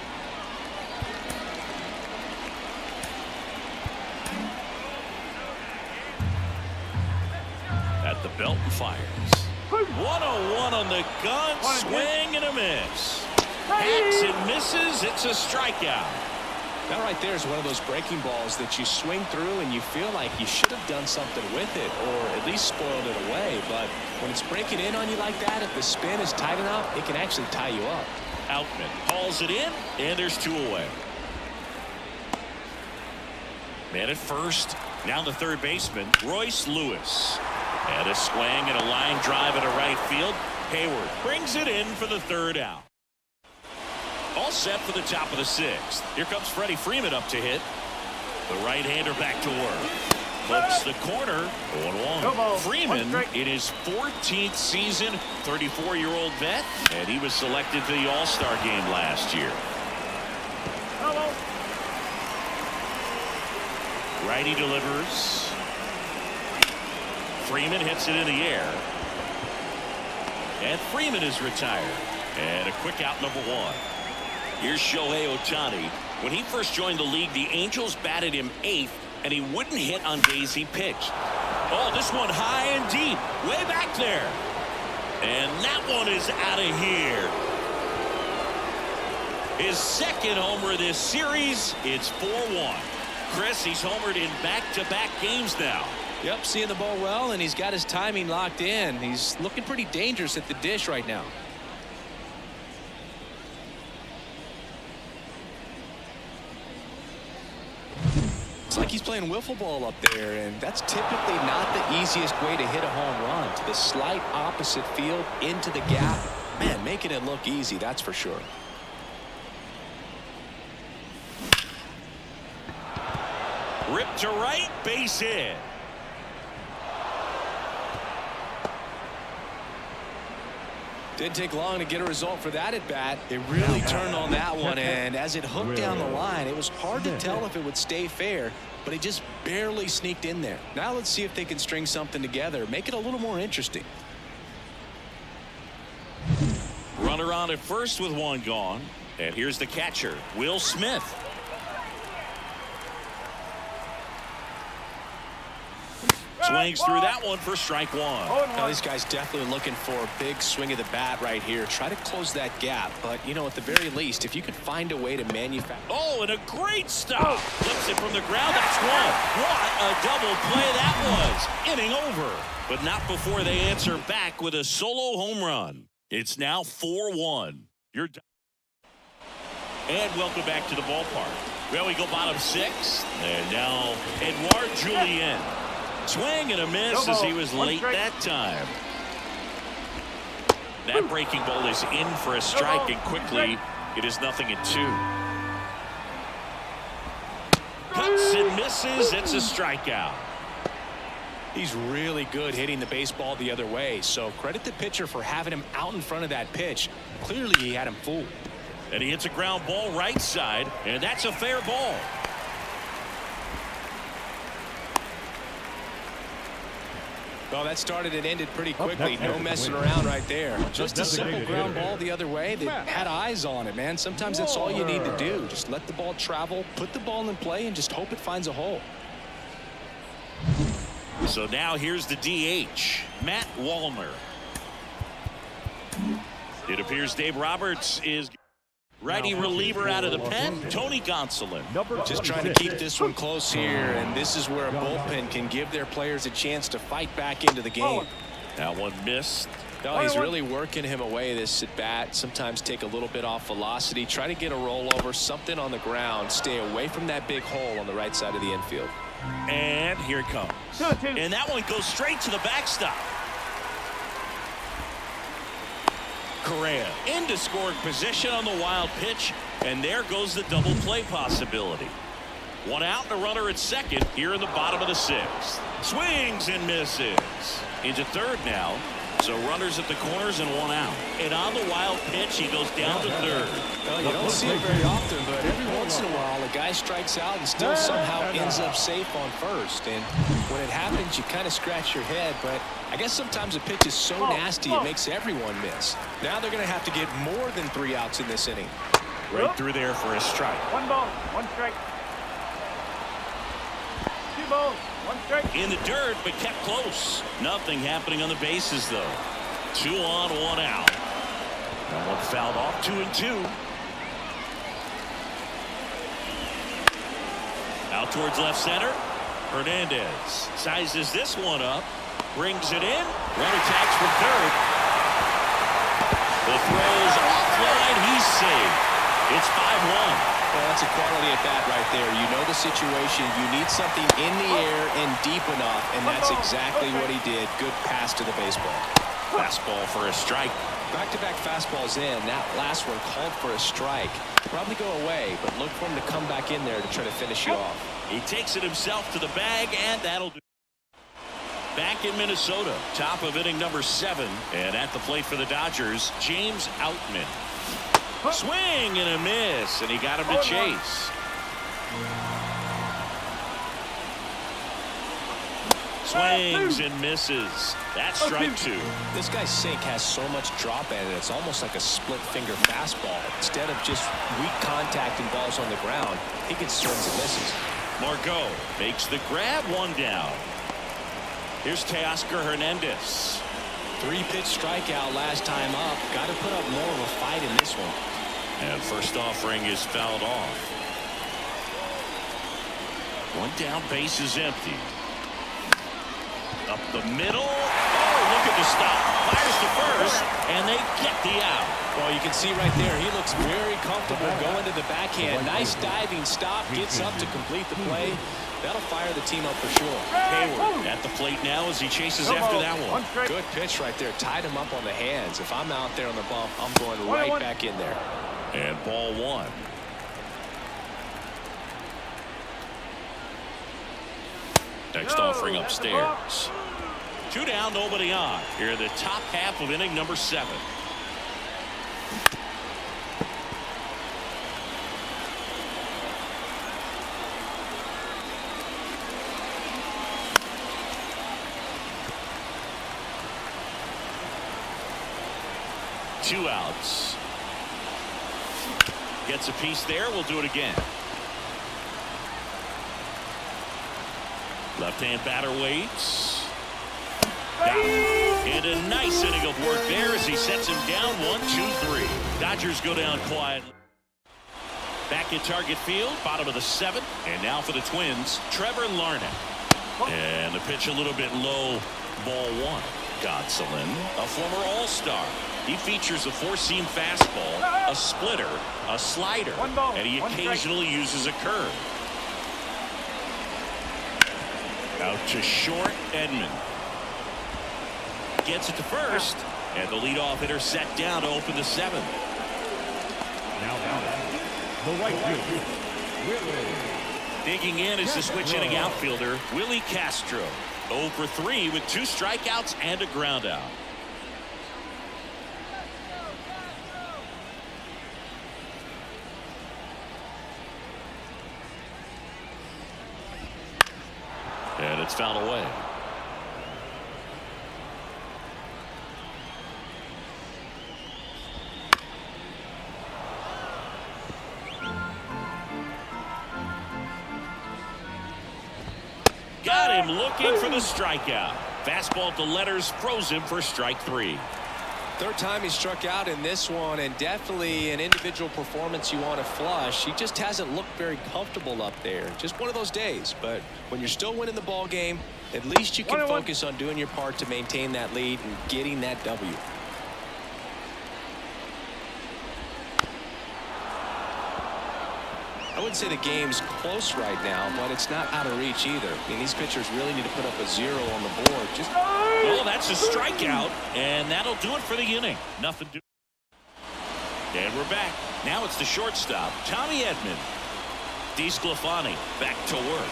At the belt and fires. 101 on the gun. Swing and a miss. Hacks and misses. It's a strikeout. That right there is one of those breaking balls that you swing through and you feel like you should have done something with it or at least spoiled it away. But when it's breaking in on you like that, if the spin is tight enough, it can actually tie you up. Outman hauls it in, and there's two away. Man at first. Now the third baseman, Royce Lewis. And a swing and a line drive into right field. Hayward brings it in for the third out. All set for the top of the sixth. Here comes Freddie Freeman up to hit. The right-hander back to work. Flips the corner. 0-1. Freeman in his 14th season. 34-year-old vet. And he was selected for the All-Star game last year. Hello. Righty delivers. Freeman hits it in the air. And Freeman is retired. And a quick out, number one. Here's Shohei Ohtani. When he first joined the league, the Angels batted him 8th, and he wouldn't hit on days he pitched. Oh, this one high and deep, way back there. And that one is out of here. His second homer this series. It's 4-1. Chris, he's homered in back-to-back games now. Yep, seeing the ball well, and he's got his timing locked in. He's looking pretty dangerous at the dish right now. It's like he's playing wiffle ball up there, and that's typically not the easiest way to hit a home run. To the slight opposite field, into the gap. Man, making it look easy, that's for sure. Ripped to right, base hit. Didn't take long to get a result for that at bat. It really turned on that one, and as it hooked down the line, it was hard to tell if it would stay fair, but it just barely sneaked in there. Now let's see if they can string something together, make it a little more interesting. Runner on at first with one gone, and here's the catcher, Will Smith. Swings through that one for strike one. Now these guys definitely looking for a big swing of the bat right here. Try to close that gap. But, you know, at the very least, if you could find a way to manufacture. Oh, and a great stop. Flips it from the ground. That's one. What a double play that was. Inning over. But not before they answer back with a solo home run. It's now 4-1. You're done. And welcome back to the ballpark. Well, we go bottom 6. And now Edouard Julien. Swing and a miss as he was late that time. That breaking ball is in for a strike, and quickly it is 0-2. Cuts and misses. It's a strikeout. He's really good hitting the baseball the other way, so credit the pitcher for having him out in front of that pitch. Clearly he had him fooled. And he hits a ground ball right side, and that's a fair ball. Well, that started and ended pretty quickly. No messing around right there. Just a simple ground ball the other way that had eyes on it, man. Sometimes that's all you need to do. Just let the ball travel, put the ball in play, and just hope it finds a hole. So now here's the DH, Matt Wallner. It appears Dave Roberts is righty reliever out of the pen, Tony Gonsolin. Just trying to keep this one close here, and this is where a bullpen can give their players a chance to fight back into the game. That one missed. No, he's really working him away this at bat. Sometimes take a little bit off velocity, try to get a rollover, something on the ground, stay away from that big hole on the right side of the infield. And here it comes. And that one goes straight to the backstop. Correa into scoring position on the wild pitch, and there goes the double play possibility. One out and a runner at second here in the bottom of the sixth. Swings and misses. Into third now. So runners at the corners and one out. And on the wild pitch, he goes down to third. Well, you don't see it very often, but every once in a while, a guy strikes out and still somehow ends up safe on first. And when it happens, you kind of scratch your head. But I guess sometimes a pitch is so nasty, it makes everyone miss. Now they're going to have to get more than 3 outs in this inning. Right through there for a strike. 1 ball, 1 strike. 2 balls, 1 strike. In the dirt, but kept close. Nothing happening on the bases, though. 2 on, 1 out. That one fouled off. 2 and 2. Out towards left center. Hernandez sizes this one up. Brings it in. Runner tags for third. The throw's offline. He's safe. It's 5-1. Well, that's a quality at bat right there. You know the situation. You need something in the air and deep enough, and that's exactly what he did. Good pass to the baseball. Fastball for a strike. Back-to-back fastballs in. That last one called for a strike. Probably go away, but look for him to come back in there to try to finish you off. He takes it himself to the bag, and that'll do. Back in Minnesota, top of inning number 7, and at the plate for the Dodgers, James Outman. Swing and a miss, and he got him to chase. Swings and misses. That's strike 2. This guy's sink has so much drop in it, it's almost like a split finger fastball. Instead of just weak contact and balls on the ground, he gets swings and misses. Margot makes the grab, 1 down. Here's Teoscar Hernandez. 3-pitch strikeout last time up. Got to put up more of a fight in this one. And first offering is fouled off. 1 down, base is empty. Up the middle. Oh, look at the stop. Fires to first, and they get the out. Well, you can see right there, he looks very comfortable going to the backhand. Nice diving stop, gets up to complete the play. That'll fire the team up for sure. Hayward at the plate now as he chases after that one. Good pitch right there. Tied him up on the hands. If I'm out there on the bump, I'm going right back in there. And ball 1. Next offering upstairs. 2 down, nobody on. Here in the top half of inning number 7. Two outs. Gets a piece there. We'll do it again. Left-hand batter waits. Down. And a nice inning of work there as he sets him down 1-2-3. Dodgers go down quietly. Back in Target Field, bottom of the 7th. And now for the Twins, Trevor Larnach. And the pitch a little bit low, ball 1. Gonsolin, a former All-Star. He features a 4-seam fastball, a splitter, a slider, and he occasionally uses a curve. Out to short, Edman. Gets it to first, and the leadoff hitter set down to open the 7th. Now batting, the right fielder, Willie. Digging in is the switch-hitting outfielder, Willie Castro. 0 for 3 with 2 strikeouts and a groundout. And it's fouled away. Got him looking for the strikeout. Fastball to letters froze him for strike 3. Third time he struck out in this one, and definitely an individual performance you want to flush. He just hasn't looked very comfortable up there. Just one of those days. But when you're still winning the ball game, at least you can focus on doing your part to maintain that lead and getting that W. I wouldn't say the game's close right now, but it's not out of reach either. I mean, these pitchers really need to put up a 0 on the board. Well, that's a strikeout, and that'll do it for the inning. Nothing to. And we're back. Now it's the shortstop, Tommy Edman. DeSclafani back to work.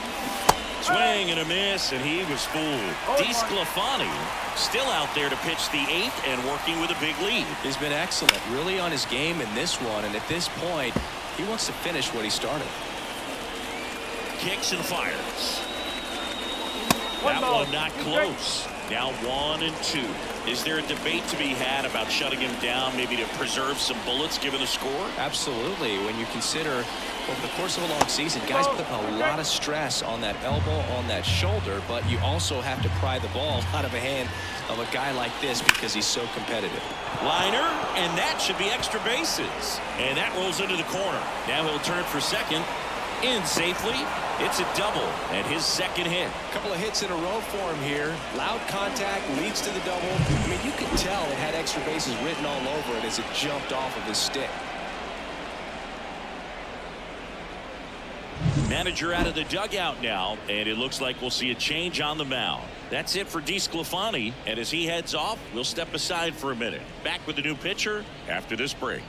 Swing and a miss, and he was fooled. DeSclafani still out there to pitch the 8th and working with a big lead. He's been excellent, really on his game in this one, and at this point, he wants to finish what he started. Kicks and fires. That one not close. Now 1-2. Is there a debate to be had about shutting him down, maybe to preserve some bullets given the score? Absolutely. When you consider over the course of a long season, guys put a lot of stress on that elbow, on that shoulder, but you also have to pry the ball out of the hand of a guy like this because he's so competitive. Liner, and that should be extra bases. And that rolls into the corner. Now he'll turn for second. In safely. It's a double and his second hit. A couple of hits in a row for him here. Loud contact leads to the double. I mean, you could tell it had extra bases written all over it as it jumped off of his stick. Manager out of the dugout now, and it looks like we'll see a change on the mound. That's it for DeSclafani, and as he heads off, we'll step aside for a minute. Back with the new pitcher after this break.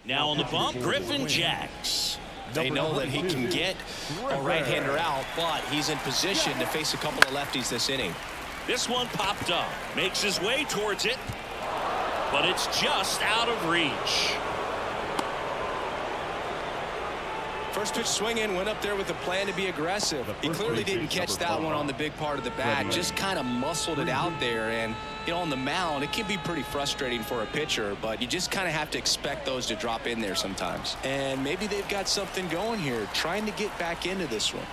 Now on the bump, Griffin Jacks. They know that he can get a right-hander out, but he's in position to face a couple of lefties this inning. This one popped up, makes his way towards it, but it's just out of reach. First pitch swinging, went up there with a plan to be aggressive. He clearly didn't catch that one on the big part of the bat, just kind of muscled it out there. And, you know, on the mound, it can be pretty frustrating for a pitcher, but you just kind of have to expect those to drop in there sometimes. And maybe they've got something going here, trying to get back into this one.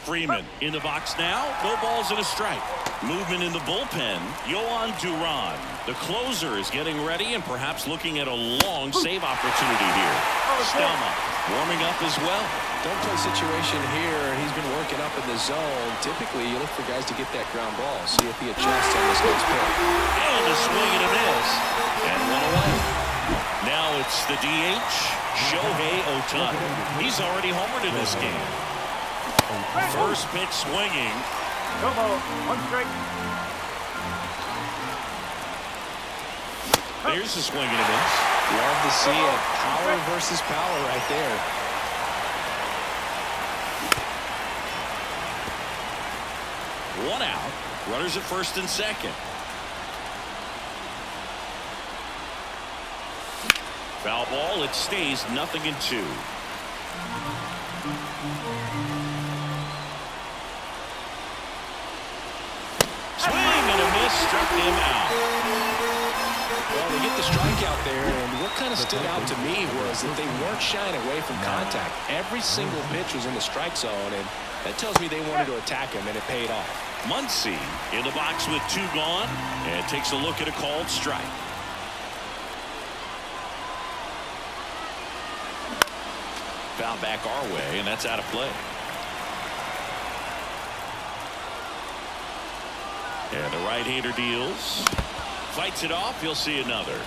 Freeman in the box now. No balls and a strike. Movement in the bullpen. Yohan Duran, the closer, is getting ready and perhaps looking at a long save opportunity here. Stelma warming up as well. Don't play situation here. He's been working up in the zone. Typically, you look for guys to get that ground ball. See if he adjusts on this next pitch. And a swing and a miss. And one away. Now it's the DH, Shohei Ohtani. He's already homered in this game. First pitch swinging. No ball. 1 strike. There's the swing and a miss. Love to see it. Power versus power right there. One out. Runners at first and second. Foul ball. It stays 0-2. Swing and a miss. Struck him out. Well, they get the strikeout there, and what kind of stood out to me was that they weren't shying away from contact. Every single pitch was in the strike zone, and that tells me they wanted to attack him, and it paid off. Muncy in the box with 2 gone, and takes a look at a called strike. Foul back our way, and that's out of play. And the right-hander deals. Fights it off. You'll see another.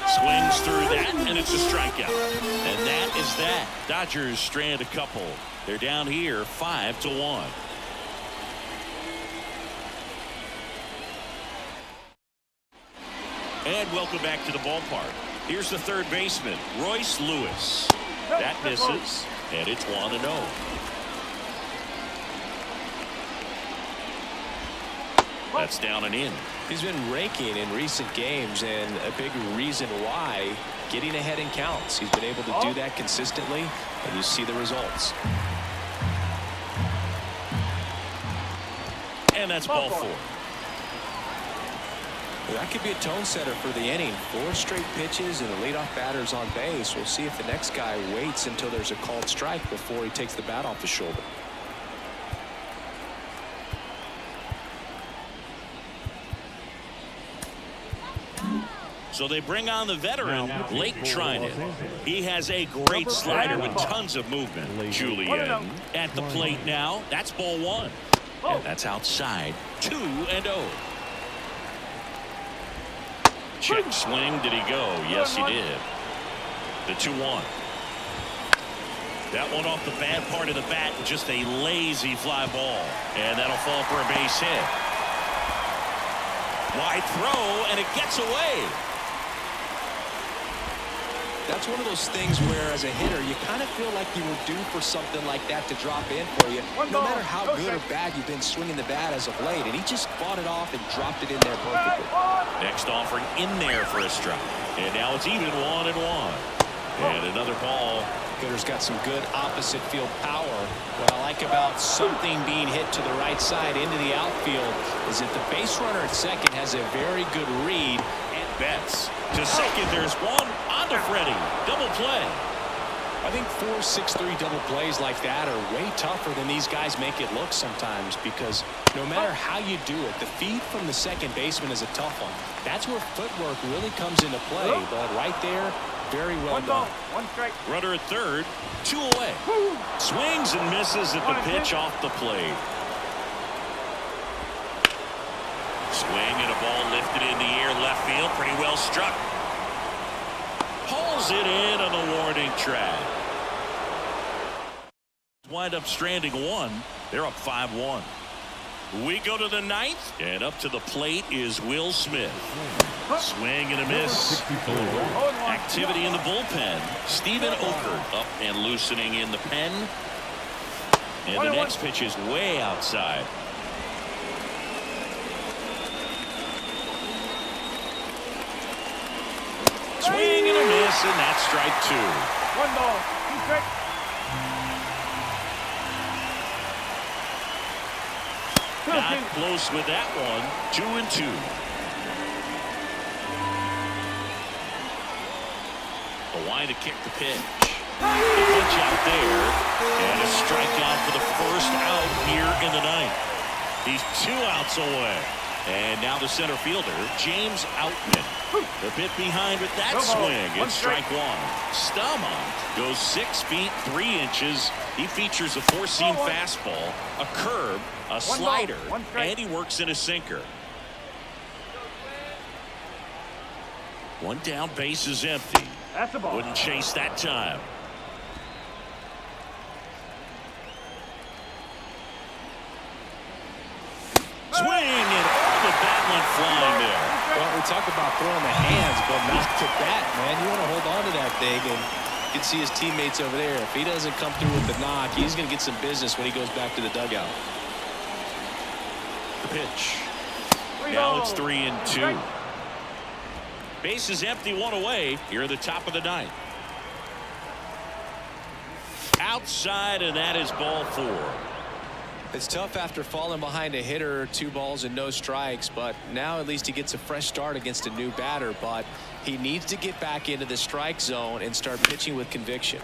Swings through that, and it's a strikeout. And that is that. Dodgers strand a couple. They're down here 5-1. And welcome back to the ballpark. Here's the third baseman, Royce Lewis. That misses, and it's 1-0. That's down and in. He's been raking in recent games, and a big reason why, getting ahead in counts. He's been able to do that consistently, and you see the results. And that's ball 4. That could be a tone setter for the inning. 4 straight pitches and the leadoff batter's on base. We'll see if the next guy waits until there's a called strike before he takes the bat off his shoulder. So they bring on the veteran, Blake Trinan. He has a great slider with tons of movement. Julian at the plate now. That's ball 1. And that's outside. 2-0. Check swing. Did he go? Yes, he did. The 2-1. That one off the bad part of the bat, just a lazy fly ball. And that'll fall for a base hit. Wide throw, and it gets away. That's one of those things where, as a hitter, you kind of feel like you were due for something like that to drop in for you, no matter how good or bad you've been swinging the bat as of late. And he just fought it off and dropped it in there perfectly. Next offering in there for a strike. And now it's even 1-1. And another ball. Hitter's got some good opposite field power. What I like about something being hit to the right side into the outfield is that the base runner at second has a very good read. And Betts to second. There's one on to Freddie. Double play. I think 4-6-3 double plays like that are way tougher than these guys make it look sometimes, because no matter how you do it, the feed from the second baseman is a tough one. That's where footwork really comes into play. But right there, very well done. 1 strike. Runner at third. 2 away. Swings and misses at the pitch off the plate. Swing and a ball lifted in the air left field. Pretty well struck. Pulls it in on the warning track. Wind up stranding one. They're up 5-1. We go to the ninth, and up to the plate is Will Smith. Swing and a miss. Activity in the bullpen. Steven Okert up and loosening in the pen. And the next pitch is way outside. Swing and a miss, and that's strike 2. 1 ball, 2 strikes. Not close with that one. 2-2. A line to kick the pitch. The pitch out there, and a strikeout for the first out here in the ninth. He's 2 outs away. And now the center fielder, James Outman. A bit behind with that swing. It's strike 1. Stamont goes 6 feet 3 inches. He features a 4-seam fastball, a curve, a slider, and he works in a sinker. 1 down, base is empty. That's the ball. Wouldn't chase that time. Swing, and the bat went flying there. Well, we talk about throwing the hands, but not to bat, man. You want to hold on to that thing, and you can see his teammates over there. If he doesn't come through with the knock, he's going to get some business when he goes back to the dugout. The pitch. Now it's 3-2. Base is empty, 1 away. Here at the top of the ninth. Outside, and that is ball 4. It's tough after falling behind a hitter, 2 balls and no strikes, but now at least he gets a fresh start against a new batter. But he needs to get back into the strike zone and start pitching with conviction.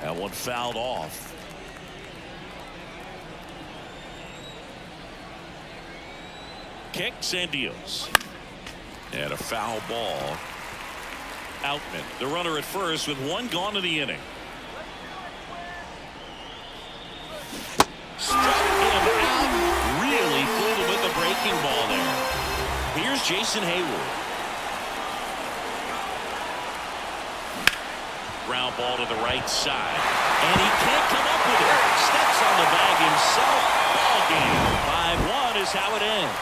That one fouled off. Kicks and deals. And a foul ball. Outman, the runner at first with 1 gone in the inning. Struck him out. Really fooled him with the breaking ball there. Here's Jason Hayward. Ground ball to the right side. And he can't come up with it. Steps on the bag himself. Ball game. 5-1 is how it ends.